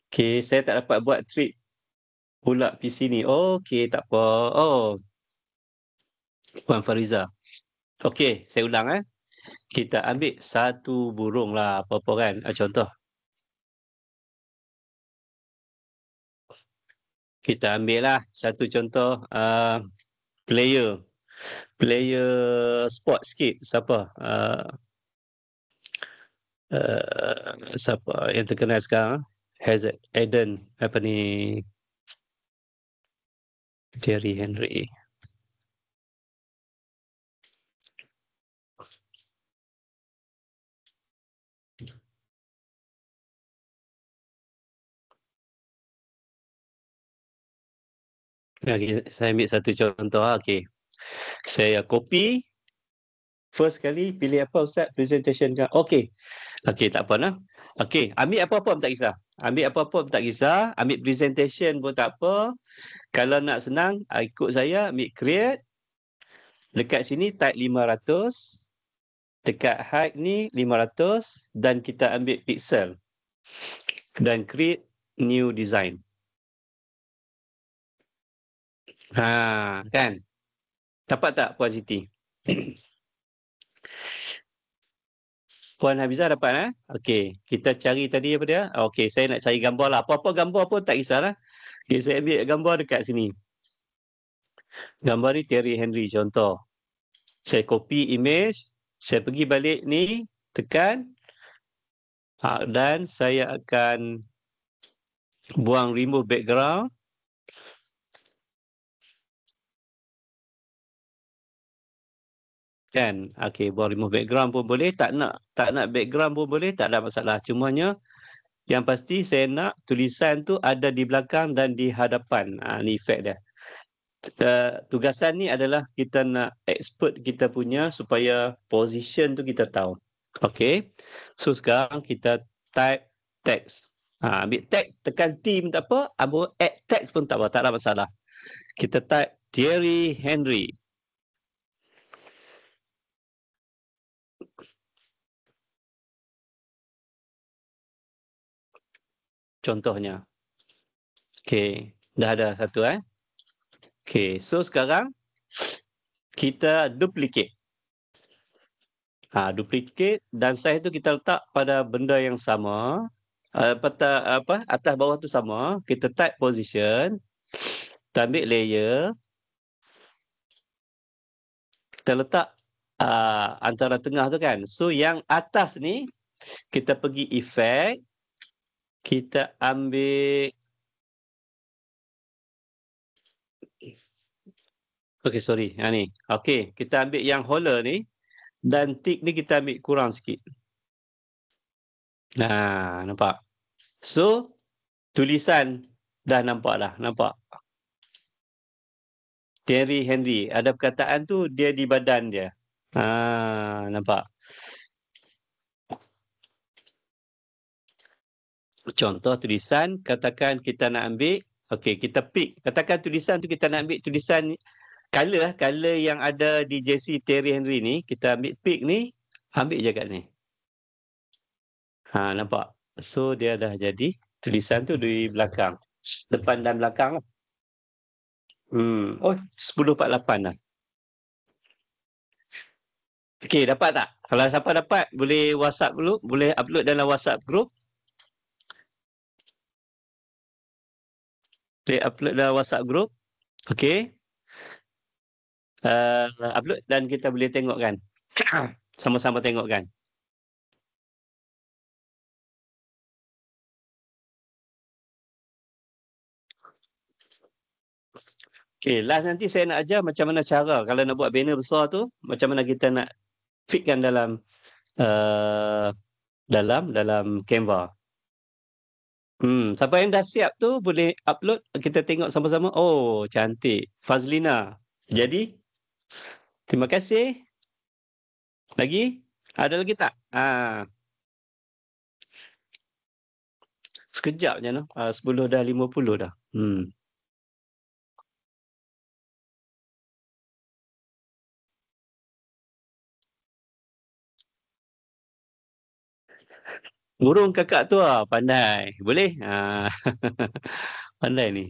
Okey, saya tak dapat buat trik pula PC ni. Okey, tak apa. Oh, Puan Fariza. Okey, saya ulang Kita ambil satu burung lah, apa-apa kan. Contoh, kita ambil lah satu contoh player. Player sport sikit. Siapa? Siapa yang terkenal sekarang? Hazard, Eden, apa ni? Thierry Henry. Okay, saya ambil satu contoh. Okey. Saya copy. First kali pilih apa Ustaz? Presentation kan? Okey. Okey, tak apa nah. Okey, ambil apa-apa pun tak kisah. Ambil apa-apa pun tak kisah. Ambil presentation pun tak apa. Kalau nak senang, ikut saya, ambil create. Dekat sini type 500. Dekat height ni 500. Dan kita ambil pixel. Dan create new design. Kan? Dapat tak Puan Siti? Puan Hafizah dapat Okey, kita cari tadi apa dia? Okey, saya nak cari gambar lah. Apa-apa gambar pun tak kisahlah. Okey, saya ambil gambar dekat sini. Gambar ni Thierry Henry contoh. Saya copy image, saya pergi balik ni, tekan dan saya akan buang remove background. Kan? Okey, buang remove background pun boleh, tak nak background pun boleh, tak ada masalah. Cumanya yang pasti saya nak tulisan tu ada di belakang dan di hadapan. Ni efek dia. Tugasan ni adalah kita nak expert kita punya supaya position tu kita tahu. Okey. So sekarang kita type text. Ambil text, tekan T pun tak apa, ambil add text pun tak apa, tak ada masalah. Kita type Thierry Henry. Contohnya. Okey, dah ada satu Okey, so sekarang kita duplicate. Duplicate dan size tu kita letak pada benda yang sama. Atas bawah tu sama. Kita type position. Kita ambil layer. Kita letak antara tengah tu kan. So yang atas ni kita pergi effect. Kita ambil. Okay, sorry. Ni. Okay, kita ambil yang hollow ni. Dan tick ni kita ambil kurang sikit. Nampak? So, tulisan dah nampak dah. Nampak? Thierry Henry. Ada perkataan tu dia di badan dia. Nampak? Contoh tulisan, katakan kita nak ambil. Okey, kita pick. Katakan tulisan tu kita nak ambil tulisan color yang ada di jersey Thierry Henry ni. Kita ambil pick ni, ambil je kat ni. Nampak? So, dia dah jadi tulisan tu di belakang. Depan dan belakang lah. Oh, 10.48 dah. Okey, dapat tak? Kalau siapa dapat, boleh WhatsApp dulu. Boleh upload dalam WhatsApp group. Boleh upload dalam WhatsApp group. Okey. Upload dan kita boleh tengok kan. Sama-sama tengok kan. Okey, last nanti saya nak ajar macam mana cara kalau nak buat banner besar tu, macam mana kita nak fitkan dalam uh, dalam Canva. Siapa yang dah siap tu boleh upload, kita tengok sama-sama. Oh, cantik. Fazlina. Jadi, terima kasih. Lagi? Ada lagi tak? Sekejap je 10 dah 50 dah. Burung kakak tua, pandai. Boleh? Pandai ni.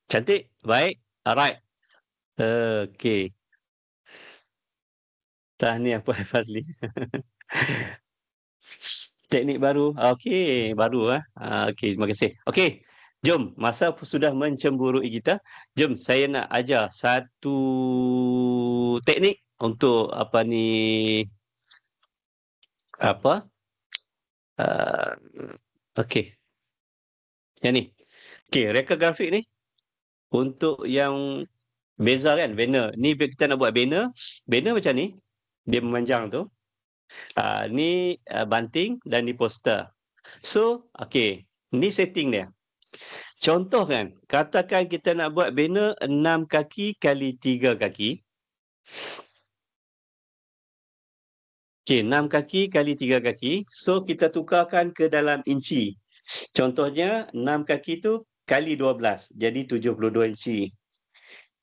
Cantik? Baik? Alright. Okey. Tahniah Puan Fazli. Teknik baru. Okey, baru okey, terima kasih. Okey. Jom, masa sudah mencemburui kita. Jom saya nak ajar satu teknik untuk apa ni apa? Uh, Okey. Yang ni. Okey, reka grafik ni untuk yang beza kan banner. Ni kita nak buat banner. Banner macam ni. Dia memanjang tu. Ni banting dan ni poster. So, okey. Ni setting dia. Contoh kan, katakan kita nak buat banner 6 kaki kali 3 kaki. Okey, 6 kaki kali 3 kaki. So, kita tukarkan ke dalam inci. Contohnya, 6 kaki tu kali 12. Jadi, 72 inci.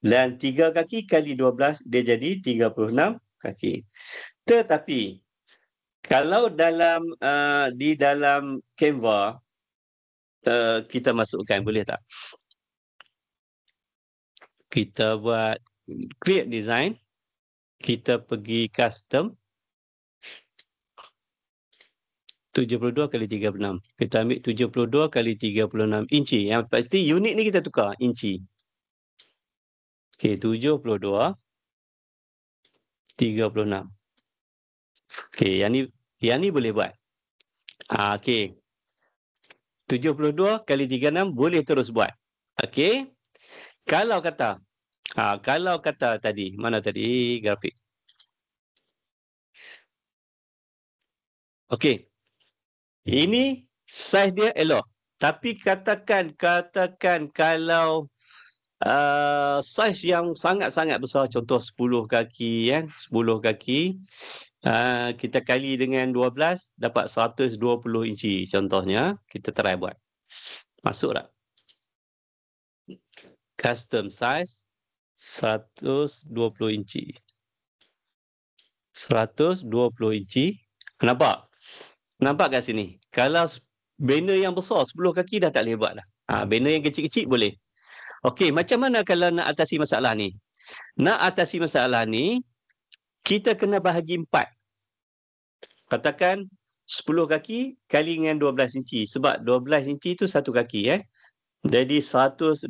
Dan 3 kaki kali 12, dia jadi 36 kaki. Tetapi, kalau dalam di dalam Canva, kita masukkan, boleh tak? Kita buat create design. Kita pergi custom. 72 kali 36. Kita ambil 72 kali 36 inci. Yang pasti unit ni kita tukar, inci. Okey, 72, 36. Okey, yang ni boleh buat. Okey. 72 kali 36 boleh terus buat. Okey. Kalau kata tadi, mana tadi grafik? Okey. Ini saiz dia elok. Tapi katakan kalau saiz yang sangat-sangat besar, contoh 10 kaki kan, 10 kaki, kita kali dengan 12 dapat 120 inci contohnya. Kita try buat. Masuk tak? Custom size 120 inci. 120 inci. Nampak kat sini? Kalau banner yang besar 10 kaki dah tak boleh buat dah. Banner yang kecil-kecil boleh. Okey, macam mana kalau nak atasi masalah ni? Nak atasi masalah ni, kita kena bahagi 4. Katakan 10 kaki kali dengan 12 inci. Sebab 12 inci tu satu kaki. Jadi 120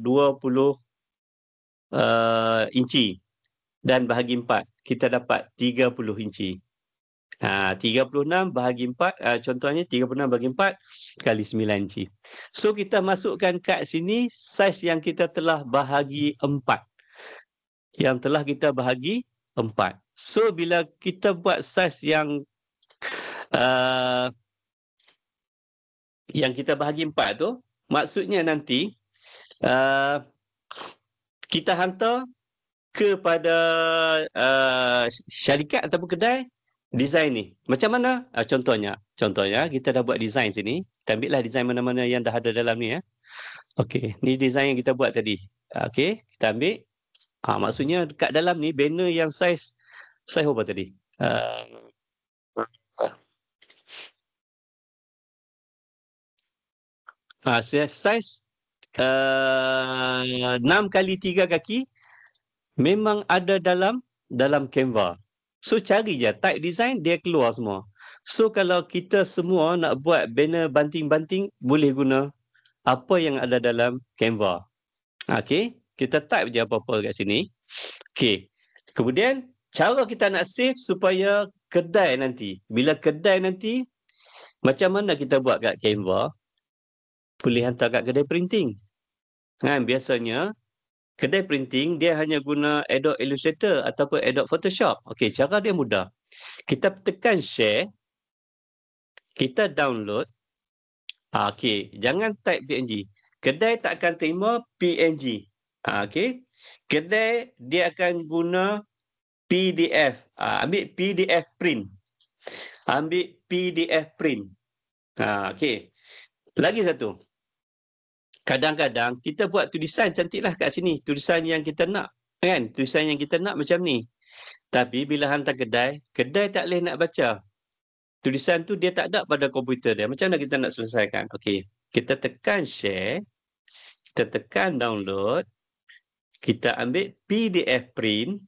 inci. Dan bahagi 4. Kita dapat 30 inci. 36 bahagi 4, contohnya 36 bahagi 4 kali 9 inci. So, kita masukkan kat sini saiz yang kita telah bahagi 4. Yang telah kita bahagi 4. So, bila kita buat saiz yang kita bahagi 4 tu, maksudnya nanti kita hantar kepada syarikat ataupun kedai design ni. Macam mana? Contohnya kita dah buat design sini. Kita ambillah design mana-mana yang dah ada dalam ni. Okey, ni design yang kita buat tadi. Okey, kita ambil. Maksudnya dekat dalam ni banner yang saiz apa tadi? Saiz 6 kali 3 kaki memang ada dalam Canva. So, cari je type design, dia keluar semua. So, kalau kita semua nak buat banner banting-banting, boleh guna apa yang ada dalam Canva. Okey, kita type je apa-apa kat sini. Okey, kemudian cara kita nak save supaya kedai nanti. Bila kedai nanti, macam mana kita buat kat Canva? Boleh hantar kat kedai printing. Biasanya, kedai printing, dia hanya guna Adobe Illustrator ataupun Adobe Photoshop. Okey, cara dia mudah. Kita tekan share. Kita download. Okey, jangan type PNG. Kedai tak akan terima PNG. Okey. Kedai, dia akan guna PDF. Ambil PDF print. Okey. Lagi satu. Kadang-kadang kita buat tulisan cantiklah kat sini. Tulisan yang kita nak. Kan? Tulisan yang kita nak macam ni. Tapi bila hantar kedai tak boleh nak baca. Tulisan tu dia tak ada pada komputer dia. Macam mana kita nak selesaikan? Okey, kita tekan share, kita tekan download, kita ambil PDF print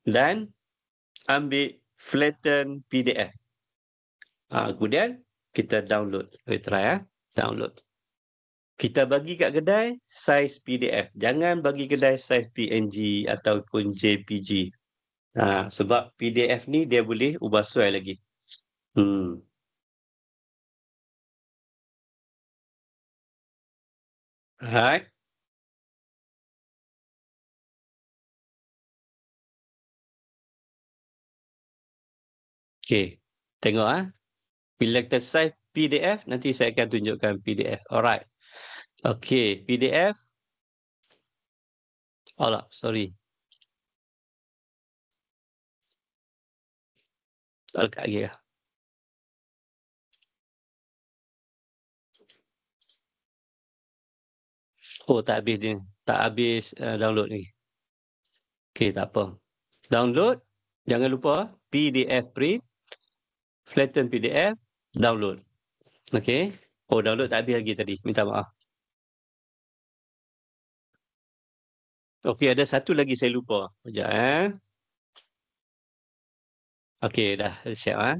dan ambil flatten PDF. Kemudian kita download. Kita try download. Kita bagi kat kedai saiz PDF. Jangan bagi kedai saiz PNG ataupun JPG. Sebab PDF ni dia boleh ubah suai lagi. Alright. Okey. Tengok Bila kita save PDF, nanti saya akan tunjukkan PDF. Alright. Okey, PDF. Sorry. Tak lekat lagi lah. Tak habis ni. Tak habis download ni. Okey, tak apa. Download. Jangan lupa PDF print, flatten PDF, download. Okey. Download tak habis lagi tadi. Minta maaf. Okey, ada satu lagi saya lupa. Sekejap Okey, dah siap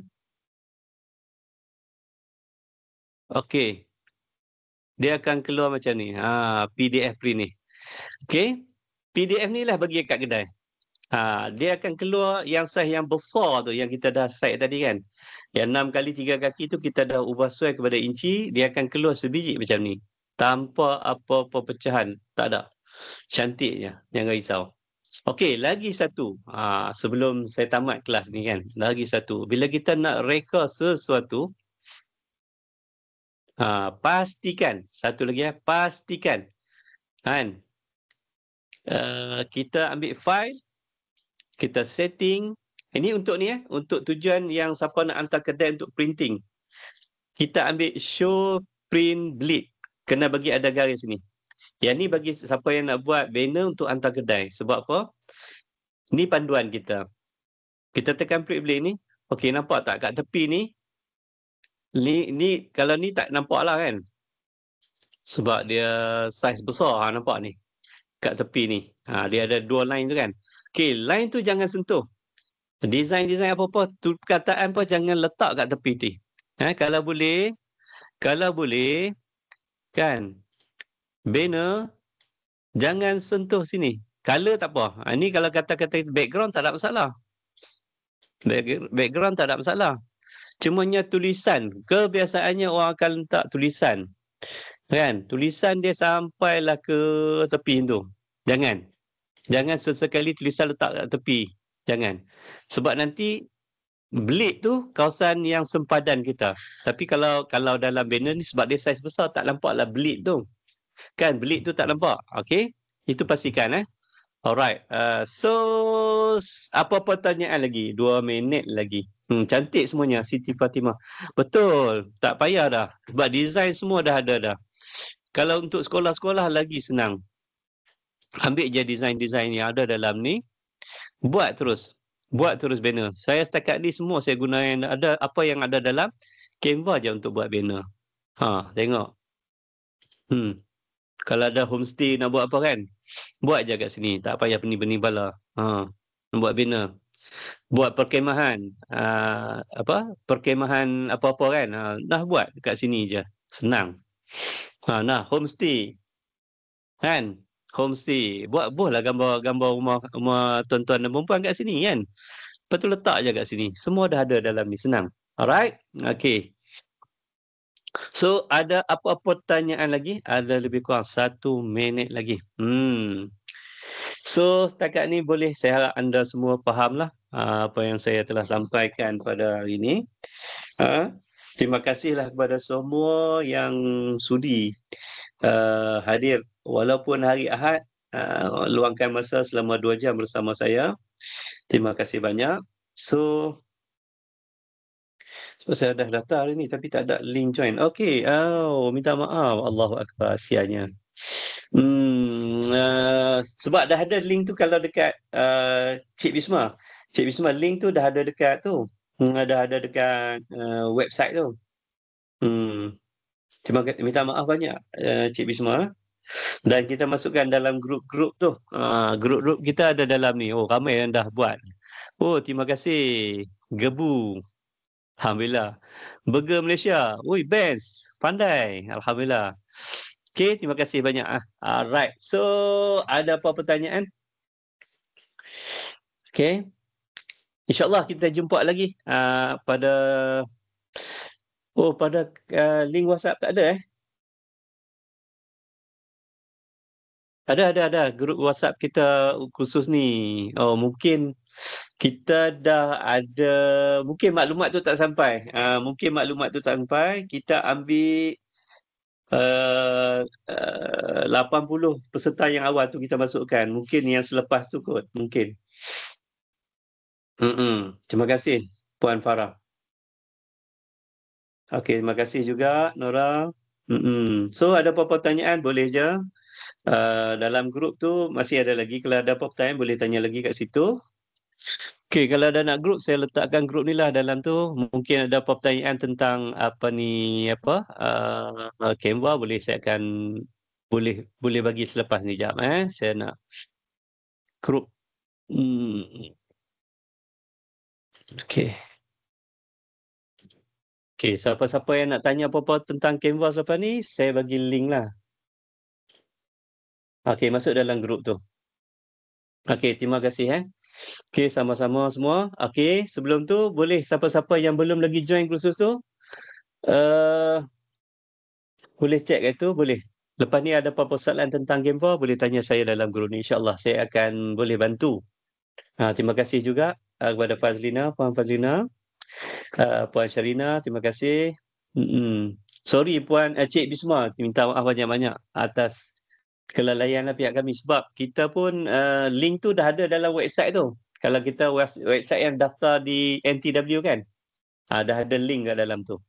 Okey. Dia akan keluar macam ni. PDF print ni. Okey. PDF ni lah bagi kat kedai. Dia akan keluar yang saiz yang besar tu yang kita dah set tadi kan. Yang 6 kali 3 kaki tu kita dah ubah suai kepada inci, dia akan keluar sebiji macam ni. Tanpa apa-apa pecahan, tak ada. Cantiknya, jangan risau. Okey, lagi satu. Sebelum saya tamat kelas ni kan, lagi satu. Bila kita nak reka sesuatu, pastikan, satu lagi pastikan. Kan? Kita ambil file, kita setting. Ini untuk ni untuk tujuan yang siapa nak hantar kedai untuk printing. Kita ambil show print bleed. Kena bagi ada garis ni. Yang ni bagi siapa yang nak buat banner untuk hantar kedai. Sebab apa? Ni panduan kita. Kita tekan print bleed ni. Okey, nampak tak kat tepi ni? Ni kalau ni tak nampak lah kan? Sebab dia saiz besar, nampak ni. Kat tepi ni. Dia ada dua line tu kan? Okey, line tu jangan sentuh. Design apa-apa, perkataan pun jangan letak kat tepi ni. Kalau boleh, kan, banner, jangan sentuh sini. Color tak apa. Ini kalau kata-kata background tak ada masalah. Background tak ada masalah. Cumanya tulisan. Kebiasaannya orang akan letak tulisan. Kan? Tulisan dia sampailah ke tepi tu. Jangan. Jangan sesekali tulisan letak kat tepi. Jangan. Sebab nanti bleed tu kawasan yang sempadan kita. Tapi kalau dalam banner ni sebab dia saiz besar tak nampaklah bleed tu. Kan bleed tu tak nampak. Okey? Itu pastikan Alright. So apa pertanyaan lagi? 2 minit lagi. Cantik semuanya Siti Fatimah. Betul. Tak payah dah. Sebab design semua dah ada dah. Kalau untuk sekolah-sekolah lagi senang. Ambil je design-design yang ada dalam ni. Buat terus banner. Saya setakat ni semua saya gunakan ada apa yang ada dalam Canva je untuk buat banner. Tengok. Kalau ada homestay nak buat apa kan? Buat je kat sini. Tak payah benih-benih bala. Buat banner. Buat perkemahan. Perkemahan apa-apa kan? Dah buat kat sini je. Senang. Homestay. Kan? Homestay. Buatlah gambar rumah tuan-tuan dan perempuan kat sini kan? Lepas tu letak je kat sini. Semua dah ada dalam ni. Senang. Alright? Okay. So, ada apa-apa pertanyaan lagi? Ada lebih kurang 1 minit lagi. So, setakat ni boleh saya harap anda semua fahamlah apa yang saya telah sampaikan pada hari ini. Terima kasihlah kepada semua yang sudi hadir walaupun hari Ahad, luangkan masa selama 2 jam bersama saya. Terima kasih banyak. So saya dah daftar hari ni tapi tak ada link join. Okey, minta maaf. Allahu Akbar, sianya. Sebab dah ada link tu kalau dekat Cik Bisma. Cik Bisma, link tu dah ada dekat tu. Dah ada dekat website tu. Minta maaf banyak Cik Bisma. Dan kita masukkan dalam grup-grup tu. Grup-grup kita ada dalam ni. Oh, ramai yang dah buat. Oh, terima kasih. Gebu. Alhamdulillah. Burger Malaysia. Ui, best. Pandai. Alhamdulillah. Okey, terima kasih banyak. Alright. So, ada apa pertanyaan? Okey. InsyaAllah kita jumpa lagi pada link WhatsApp tak ada Ada. Grup WhatsApp kita khusus ni. Oh, mungkin kita dah ada, mungkin maklumat tu tak sampai. Kita ambil 80 peserta yang awal tu kita masukkan. Mungkin yang selepas tu kot. Mungkin. Terima kasih Puan Farah. Okey, terima kasih juga Nora. So ada apa-apa pertanyaan boleh je. Dalam grup tu masih ada lagi. Kalau ada apa pertanyaan boleh tanya lagi kat situ. Okey, kalau ada nak grup, saya letakkan grup ni lah dalam tu. Mungkin ada apa pertanyaan tentang Canva, saya akan boleh bagi selepas ni jap saya nak grup. Okey. Okey, siapa-siapa yang nak tanya apa-apa tentang Canva selepas ni, saya bagi link lah. Okey, masuk dalam grup tu. Okey, terima kasih Okey, sama-sama semua. Okey, sebelum tu boleh siapa-siapa yang belum lagi join kursus tu, boleh check kat tu, boleh. Lepas ni ada apa-apa soalan tentang Canva, boleh tanya saya dalam grup ni. InsyaAllah saya akan boleh bantu. Terima kasih juga kepada Fazlina, Puan Fazlina, Puan Syarina, terima kasih. Sorry Puan Cik Bisma, minta maaf banyak-banyak atas kelalaian pihak kami. Sebab kita pun link tu dah ada dalam website tu. Kalau kita website yang daftar di NTW kan, dah ada link kat dalam tu.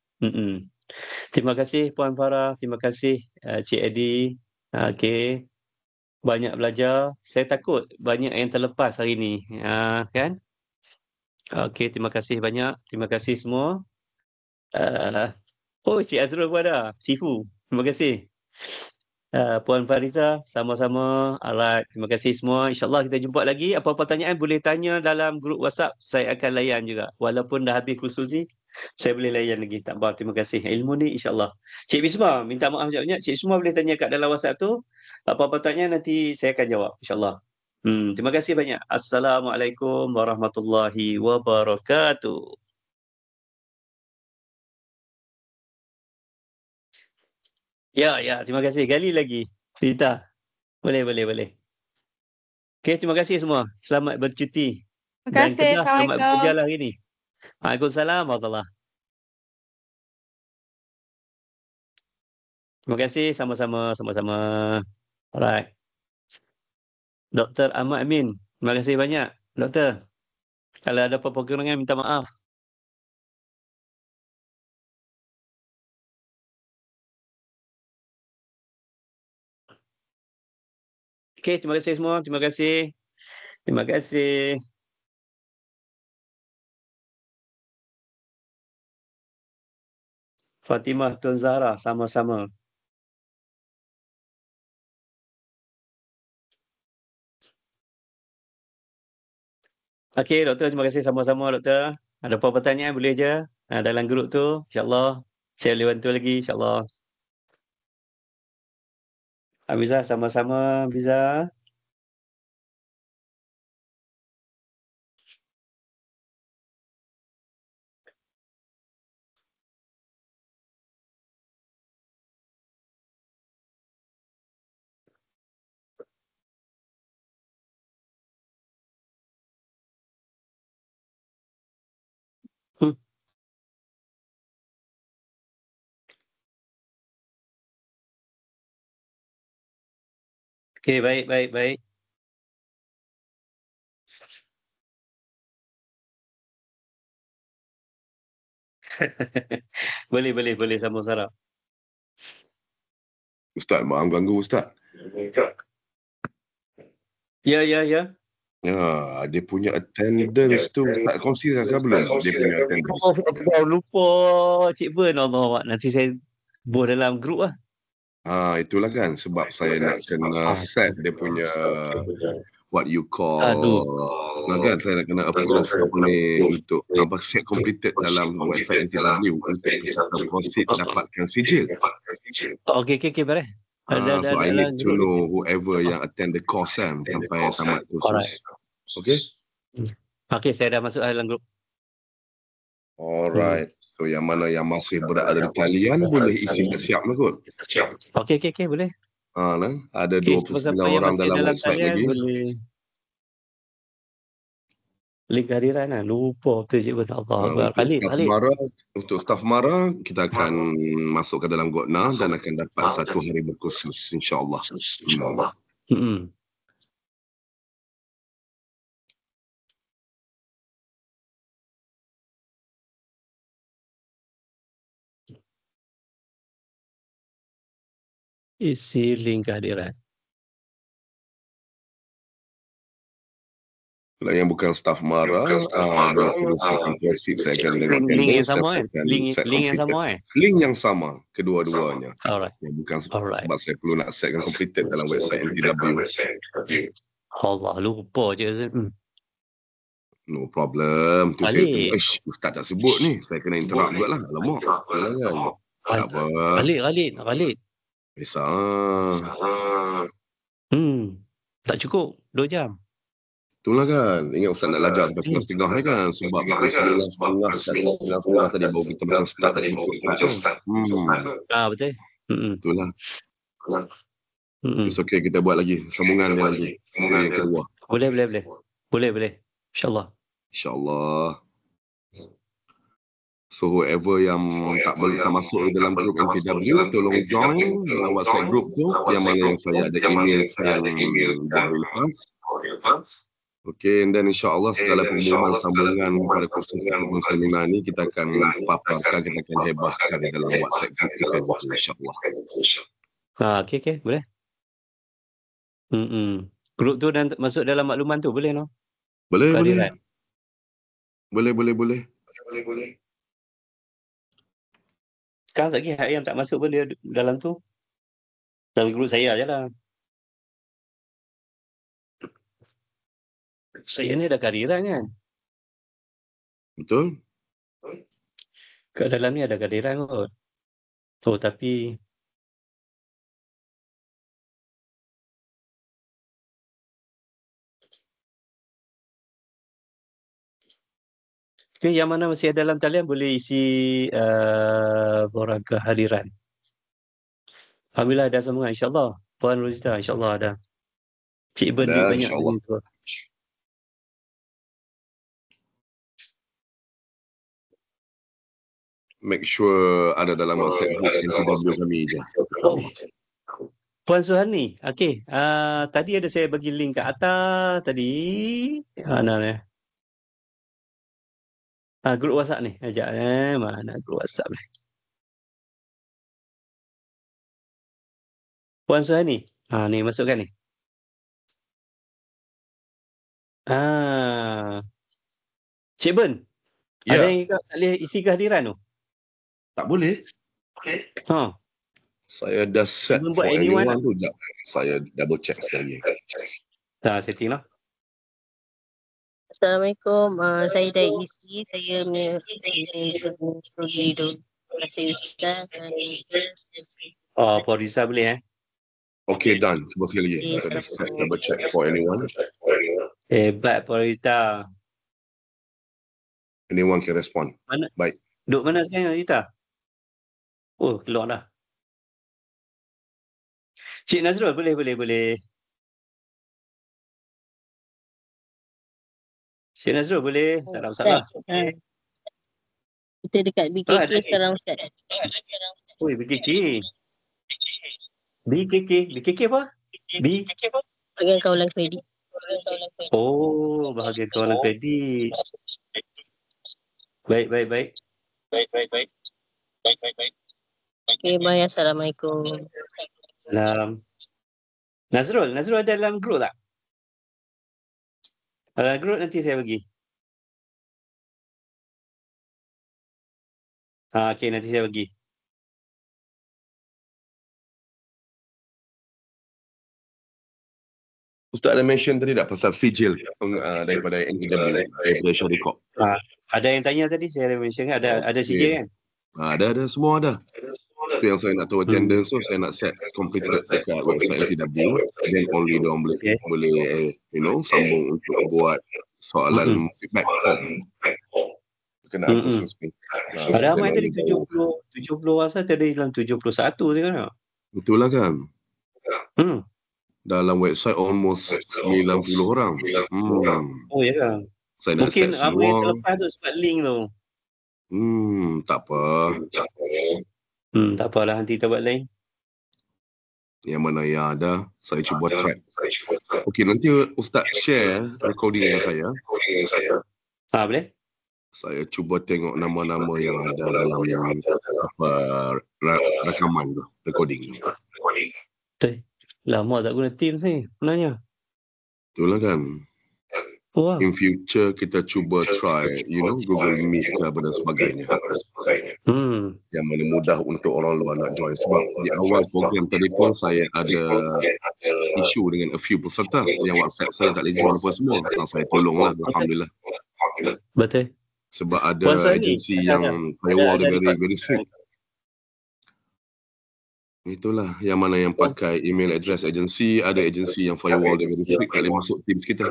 Terima kasih Puan Farah, terima kasih Cik Eddie. Okey. Banyak belajar. Saya takut banyak yang terlepas hari ni. Kan? Okey, terima kasih banyak. Terima kasih semua. Cik Azrul pun ada. Sifu. Terima kasih. Puan Fariza, sama-sama. Alright, terima kasih semua. InsyaAllah kita jumpa lagi. Apa-apa pertanyaan boleh tanya dalam grup WhatsApp. Saya akan layan juga. Walaupun dah habis kursus ni, saya boleh layan lagi. Tak apa, terima kasih. Ilmu ni insyaAllah. Cik Bisma, minta maaf banyak-banyak. Cik Bisma boleh tanya kat dalam WhatsApp tu. Apa-apa pertanyaan nanti saya akan jawab. InsyaAllah. Terima kasih banyak. Assalamualaikum warahmatullahi wabarakatuh. Ya, terima kasih. Gali lagi. Rita. Boleh. Okey, terima kasih semua. Selamat bercuti. Terima Dan kasih. Kedah selamat bekerja Assalamualaikum. lah hari ni. Waalaikumsalam warahmatullahi. Terima kasih sama-sama. Alright. Dr. Ahmad Amin. Terima kasih banyak, Doktor. Kalau ada apa-apa kekurangan, minta maaf. Okey, terima kasih semua. Terima kasih. Terima kasih. Fatimah Tun Zahra, sama-sama. Okey, Doktor, terima kasih sama-sama, Doktor. Ada apa pertanyaan, boleh je dalam grup tu. InsyaAllah, saya boleh bantu lagi, insyaAllah. Hamiza, sama-sama, Hamiza. Okey, baik. boleh, sambung sarap. Ustaz, maaf ganggu Ustaz. Ya. Dia punya attendance tu tak consider ke belum? Dia punya attendance. Lupa Cik Ben. Allah, nanti saya buat dalam grup lah. Itulah kan sebab saya nak kena set dia punya what you call kan saya nak kena approve apa ni untuk tambah set completed dalam website NTW untuk peserta proceed dapatkan sijil. Okey, beres. So I need to know whoever yang attend the course kan sampai tamat kursus. Okay? Okay, saya dah masuk dalam grup. Alright. So yang mana yang masih berada di talian boleh isi siap lah kot. Okay, boleh. Ada 29 orang dalam website lagi. Boleh. Link kehadiran lah. Lupa tu Cik Ben. Allah. Untuk staff Mara, kita akan masuk ke dalam Godna dan akan dapat 1 hari berkursus insyaAllah. Isi link kehadiran. Kalau yang bukan staff Mara, saya akan link yang sama kan? Link yang sama kan? Link yang sama kedua-duanya. Alright. Yang bukan sebab saya perlu nak setkan completed dalam website NTW. Allah, lupa je. No problem. Tu saya Ustaz tak sebut ni. Saya kena interrupt juga lah. Alamak. Tak apa. Khalid. Biasa. Tak cukup 2 jam. Itulah kan. Ingat Ustaz nak lajar sampai 11.30 ni kan. Sebab 11.30 tadi baru kita makan start tadi. Betul. Itulah. It's okay, kita buat lagi. Sambungan dia lagi. Sambungan yang kedua. Boleh. InsyaAllah. So whoever yang tak masuk dalam grup NTW, tolong join dalam WhatsApp group tu. Yang mana yang saya ada email yang baru lepas. Okay, and then insyaAllah segala pengumuman sambungan pada kursus seminar ni kita akan paparkan, kita akan hebahkan dalam WhatsApp group kita insyaAllah. Okay, boleh. Grup tu dan masuk dalam makluman tu boleh no? Boleh. Sekarang lagi hak yang tak masuk pun dia dalam tu. Dalam grup saya je lah. Saya ni ada kehadiran kan? Betul. Kat dalam ni ada kehadiran kot. Tapi yang mana masih ada dalam talian boleh isi borang kehadiran. Alhamdulillah ada sambungan insyaAllah. Puan Rozita insyaAllah ada. Cik Ben juga banyak. InsyaAllah. Make sure ada dalam WhatsApp group NTW kami je. Puan Suhani, okey. Tadi ada saya bagi link kat atas tadi. Mana grup WhatsApp ni. Sekejap mana grup WhatsApp ni. Puan Suhani. Ni masukkan ni. Cik Ben. Ada yang tak boleh isi kehadiran tu? Tak boleh. Okay. Saya dah set for anyone tu. Saya double check sekali. Setting lah. Assalamualaikum. Saya dah isi. Saya terima kasih Ustaz. Puan Risa boleh Okay, done. Cuba sekali lagi. Saya dah set double check for anyone. Hebat Puan Rita. Anyone can respond. Baik. Duduk mana sekarang Rita? Keluar dah. Cik Nazrul, boleh. Cik Nazrul, boleh. Tak ada masalah. Kita dekat BKK sekarang Ustaz. BKK. BKK apa? Bahagian kawalan kredit. Bahagian kawalan kredit. Baik. Okay, bye. Assalamualaikum. Nazrul ada dalam grup tak? Group nanti saya bagi. Okey, nanti saya bagi. Ustaz ada mention tadi tak pasal sijil daripada NTW, daripada Syarikat? Ada yang tanya tadi, saya ada mention kan, ada sijil kan? Ada, semua ada. Itu yang saya nak tahu attendance tu, saya nak set completed dekat website NTW, then only diorang boleh sambung untuk buat soalan feedback form. Kena Agustus ni. Ada ramai tadi 70 asal tadi dalam 71 tu kan? Betul lah kan? Dalam website almost 90 orang. Oh ya kan? Saya nak mungkin set ramai semua. terlepas tu sebab link tu. Tak apa. Tak apalah, nanti kita buat lain. Yang mana yang ada, saya cuba track. Okey, nanti Ustaz share recording dengan saya. Boleh? Saya cuba tengok nama-nama yang ada dalam rekaman tu, recording. Lama tak guna Teams ni, sebenarnya. Itulah kan. In future, kita cuba try, Google Meet ke apa dan sebagainya. Yang mana mudah untuk orang luar nak join. Sebab di awal program tadi pun saya ada isu dengan a few peserta yang WhatsApp saya tak boleh join apa semua. Saya tolonglah, Alhamdulillah. Betul. Sebab ada agensi yang firewall dia very strict. Itulah yang mana yang pakai email address agensi, ada agensi yang firewall dia very strict, tak boleh masuk Teams kita.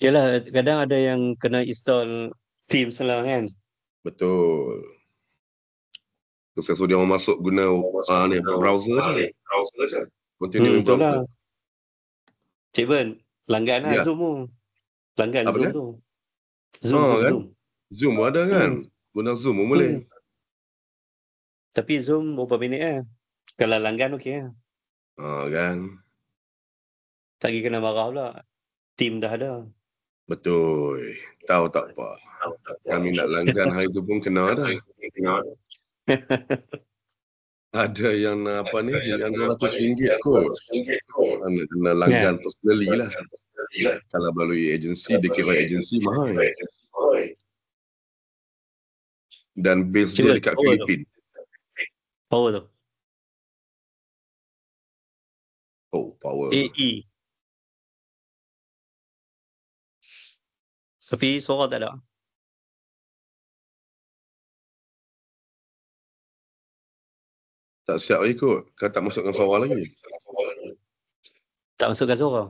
Yalah, kadang ada yang kena install Teams lah kan. Betul. Terus saya suruh dia orang masuk guna browser je. Continue browser. Cik Ben, langgan lah Zoom tu. Langgan apa Zoom dia? tu. Zoom. Kan? Zoom ada kan? Guna Zoom pun boleh. Tapi Zoom berapa minit Kalau langgan okey Kan? Tak kena marah pula. Team dah ada. Betul. Tahu tak apa. Kami nak langgan hari tu pun kena ada. Ada yang yang RM200 kot. Kena langgan personally lah. Kalau melalui agensi, dia kira agensi mahal. Dan base dia dekat Filipina. Power tu. Power. AE. Tapi suara tak ada. Tak siap lagi kot. Kau tak masukkan suara lagi. Tak masukkan suara.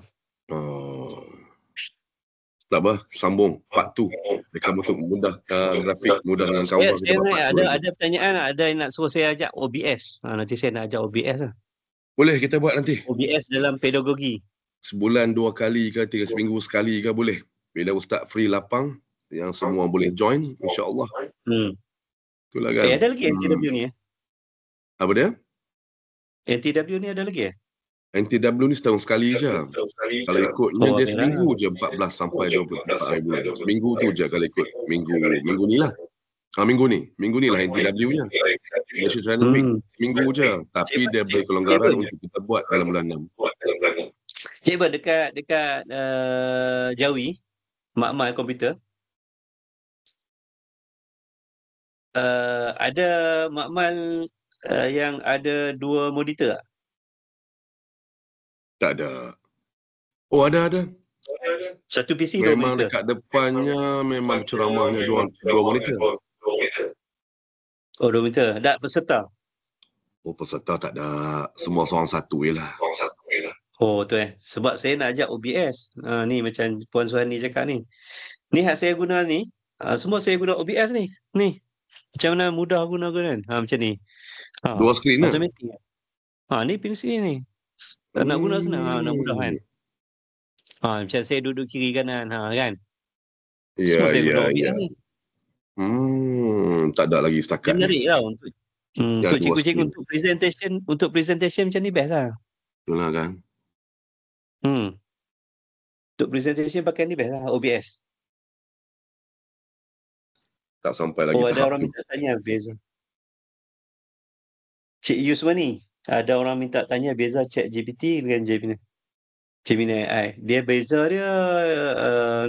Tak apa, sambung part 2. Dekat untuk mudahkan grafik, mudah dengan kawan. Ada pertanyaan, ada yang nak suruh saya ajak OBS. Nanti saya nak ajak OBS lah. Boleh, kita buat nanti. OBS dalam pedagogi. Sebulan 2 kali ke 3 seminggu sekali ke boleh. Bila Ustaz free lapang, yang semua boleh join, insya-Allah. Itulah kan. Ada lagi NTW ni Apa dia? NTW ni ada lagi NTW ni setahun sekali je. Kalau ikutnya dia seminggu je 14 sampai 24 ribu. Seminggu tu je kalau ikut minggu ni lah. Minggu ni lah NTW-nya. Malaysia China Week. Seminggu je. Tapi dia beri kelonggaran untuk kita buat dalam bulan 6. Cik Ber, dekat Jawi, makmal komputer, ada makmal yang ada 2 monitor tak? Tak ada. Oh, ada. Satu PC 2 memang monitor. Dekat depannya memang ceramahnya 2 monitor. Oh, 2 monitor. Tak peserta? Oh, peserta tak ada. Semua seorang satu je lah. Oh, tu Sebab saya nak ajak OBS. Ni macam Puan Suhani cakap ni. Ni hak saya guna ni. Semua saya guna OBS ni. Ni. Macam mana mudah guna kan? Macam ni. 2 skrin lah. Automatic. Ni PC ni. Nak guna senang. Nak mudah kan? Macam saya duduk kiri kanan. Kan? Ya. OBS ni. Tak ada lagi setakat. Menarik lah untuk cikgu-cikgu untuk presentation macam ni best lah. Itulah kan. Untuk presentation pakai ni best lah, OBS. Tak sampai lagi tahap ada orang tu. minta tanya beza. Cik Yuswani, ada orang minta tanya beza ChatGPT dengan Gemini AI. Dia beza dia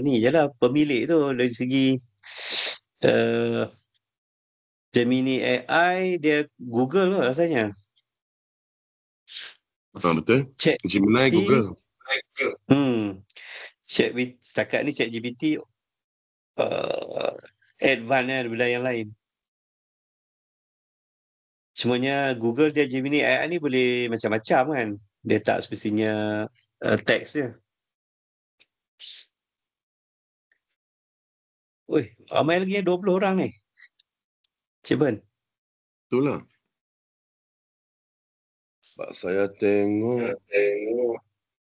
ni je lah, pemilik tu dari segi Gemini AI dia Google lah rasanya. Betul. ChatGPT, Gemini Google. Setakat ni ChatGPT advance daripada yang lain. Semuanya Google dia Gemini AI ni boleh macam-macam kan. Dia tak semestinya teks dia. Oi, ramai lagi 20 orang ni. Cik Ben. Itulah. Sebab saya tengok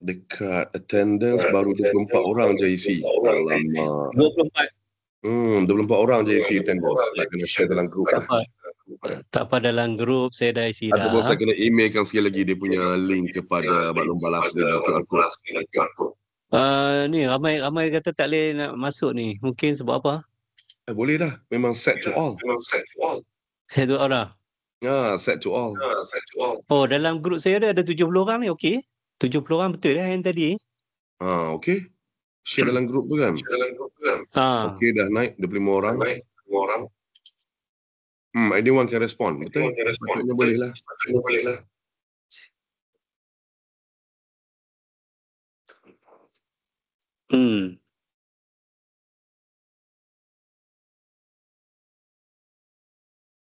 dekat attendance baru 24 orang je isi. Alamak. 24 orang je isi attendance. Nak kena share dalam grup lah. Tak apa, dalam grup saya dah isi dah. Ataupun saya kena emailkan sekali lagi dia punya link kepada Abang Long balas dia QR code. Ni ramai kata tak boleh nak masuk ni. Mungkin sebab apa? Boleh dah. Memang set to all. Set to all dah. Set to all. Oh, dalam grup saya ada 70 orang ni, okey. 70 orang betul lah yang tadi. Okey. Share dalam grup tu kan? Okey, dah naik 25 orang. Anyone can respond. Betul? Sepatutnya boleh lah.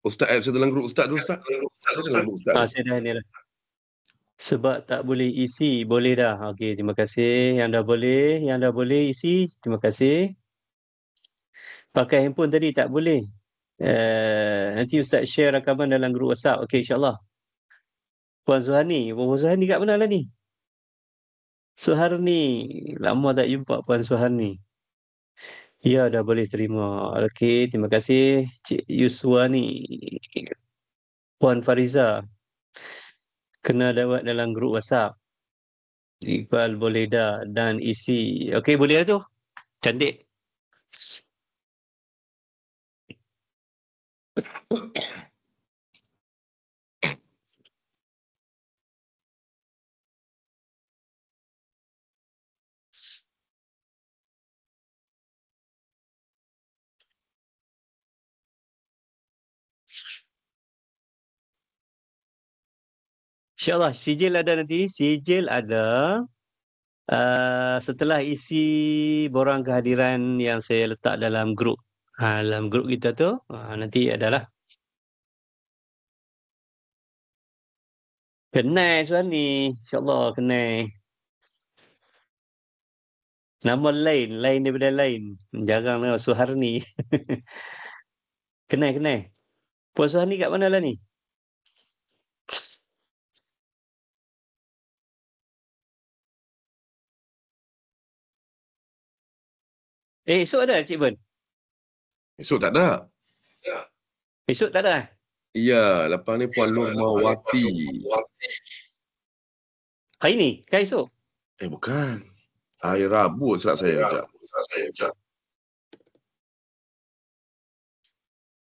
Ustaz add saya dalam grup Ustaz tu, Ustaz. Saya dah ni lah. Sebab tak boleh isi, boleh dah. Okey, terima kasih. Yang dah boleh isi, terima kasih. Pakai handphone tadi tak boleh. Nanti Ustaz share rakaman dalam grup WhatsApp. Okey, insyaAllah. Puan Suhani kat mana lah ni? Suharni. Lama tak jumpa Puan Suharni. Ya, dah boleh terima. Okey, terima kasih Cik Yuswani. Puan Fariza. Kena lewat dalam grup WhatsApp. Iqbal boleh dah dan isi. Okey, boleh dah tu. Cantik. InsyaAllah, sijil ada nanti. Sijil ada. Setelah isi borang kehadiran yang saya letak dalam grup. Dalam grup kita tu, nanti adalah. Kenal Suhani. InsyaAllah kenal. Nama lain daripada lain. Jarang lah Suharni. Kenal. Puan Suharni kat mana lah ni? Esok ada Cik Ben? Esok tak ada. Esok tak ada? Ya, lepas ni Puan Nurmawati. Hari ni? Kan esok? Bukan. Hari Rabu silap saya.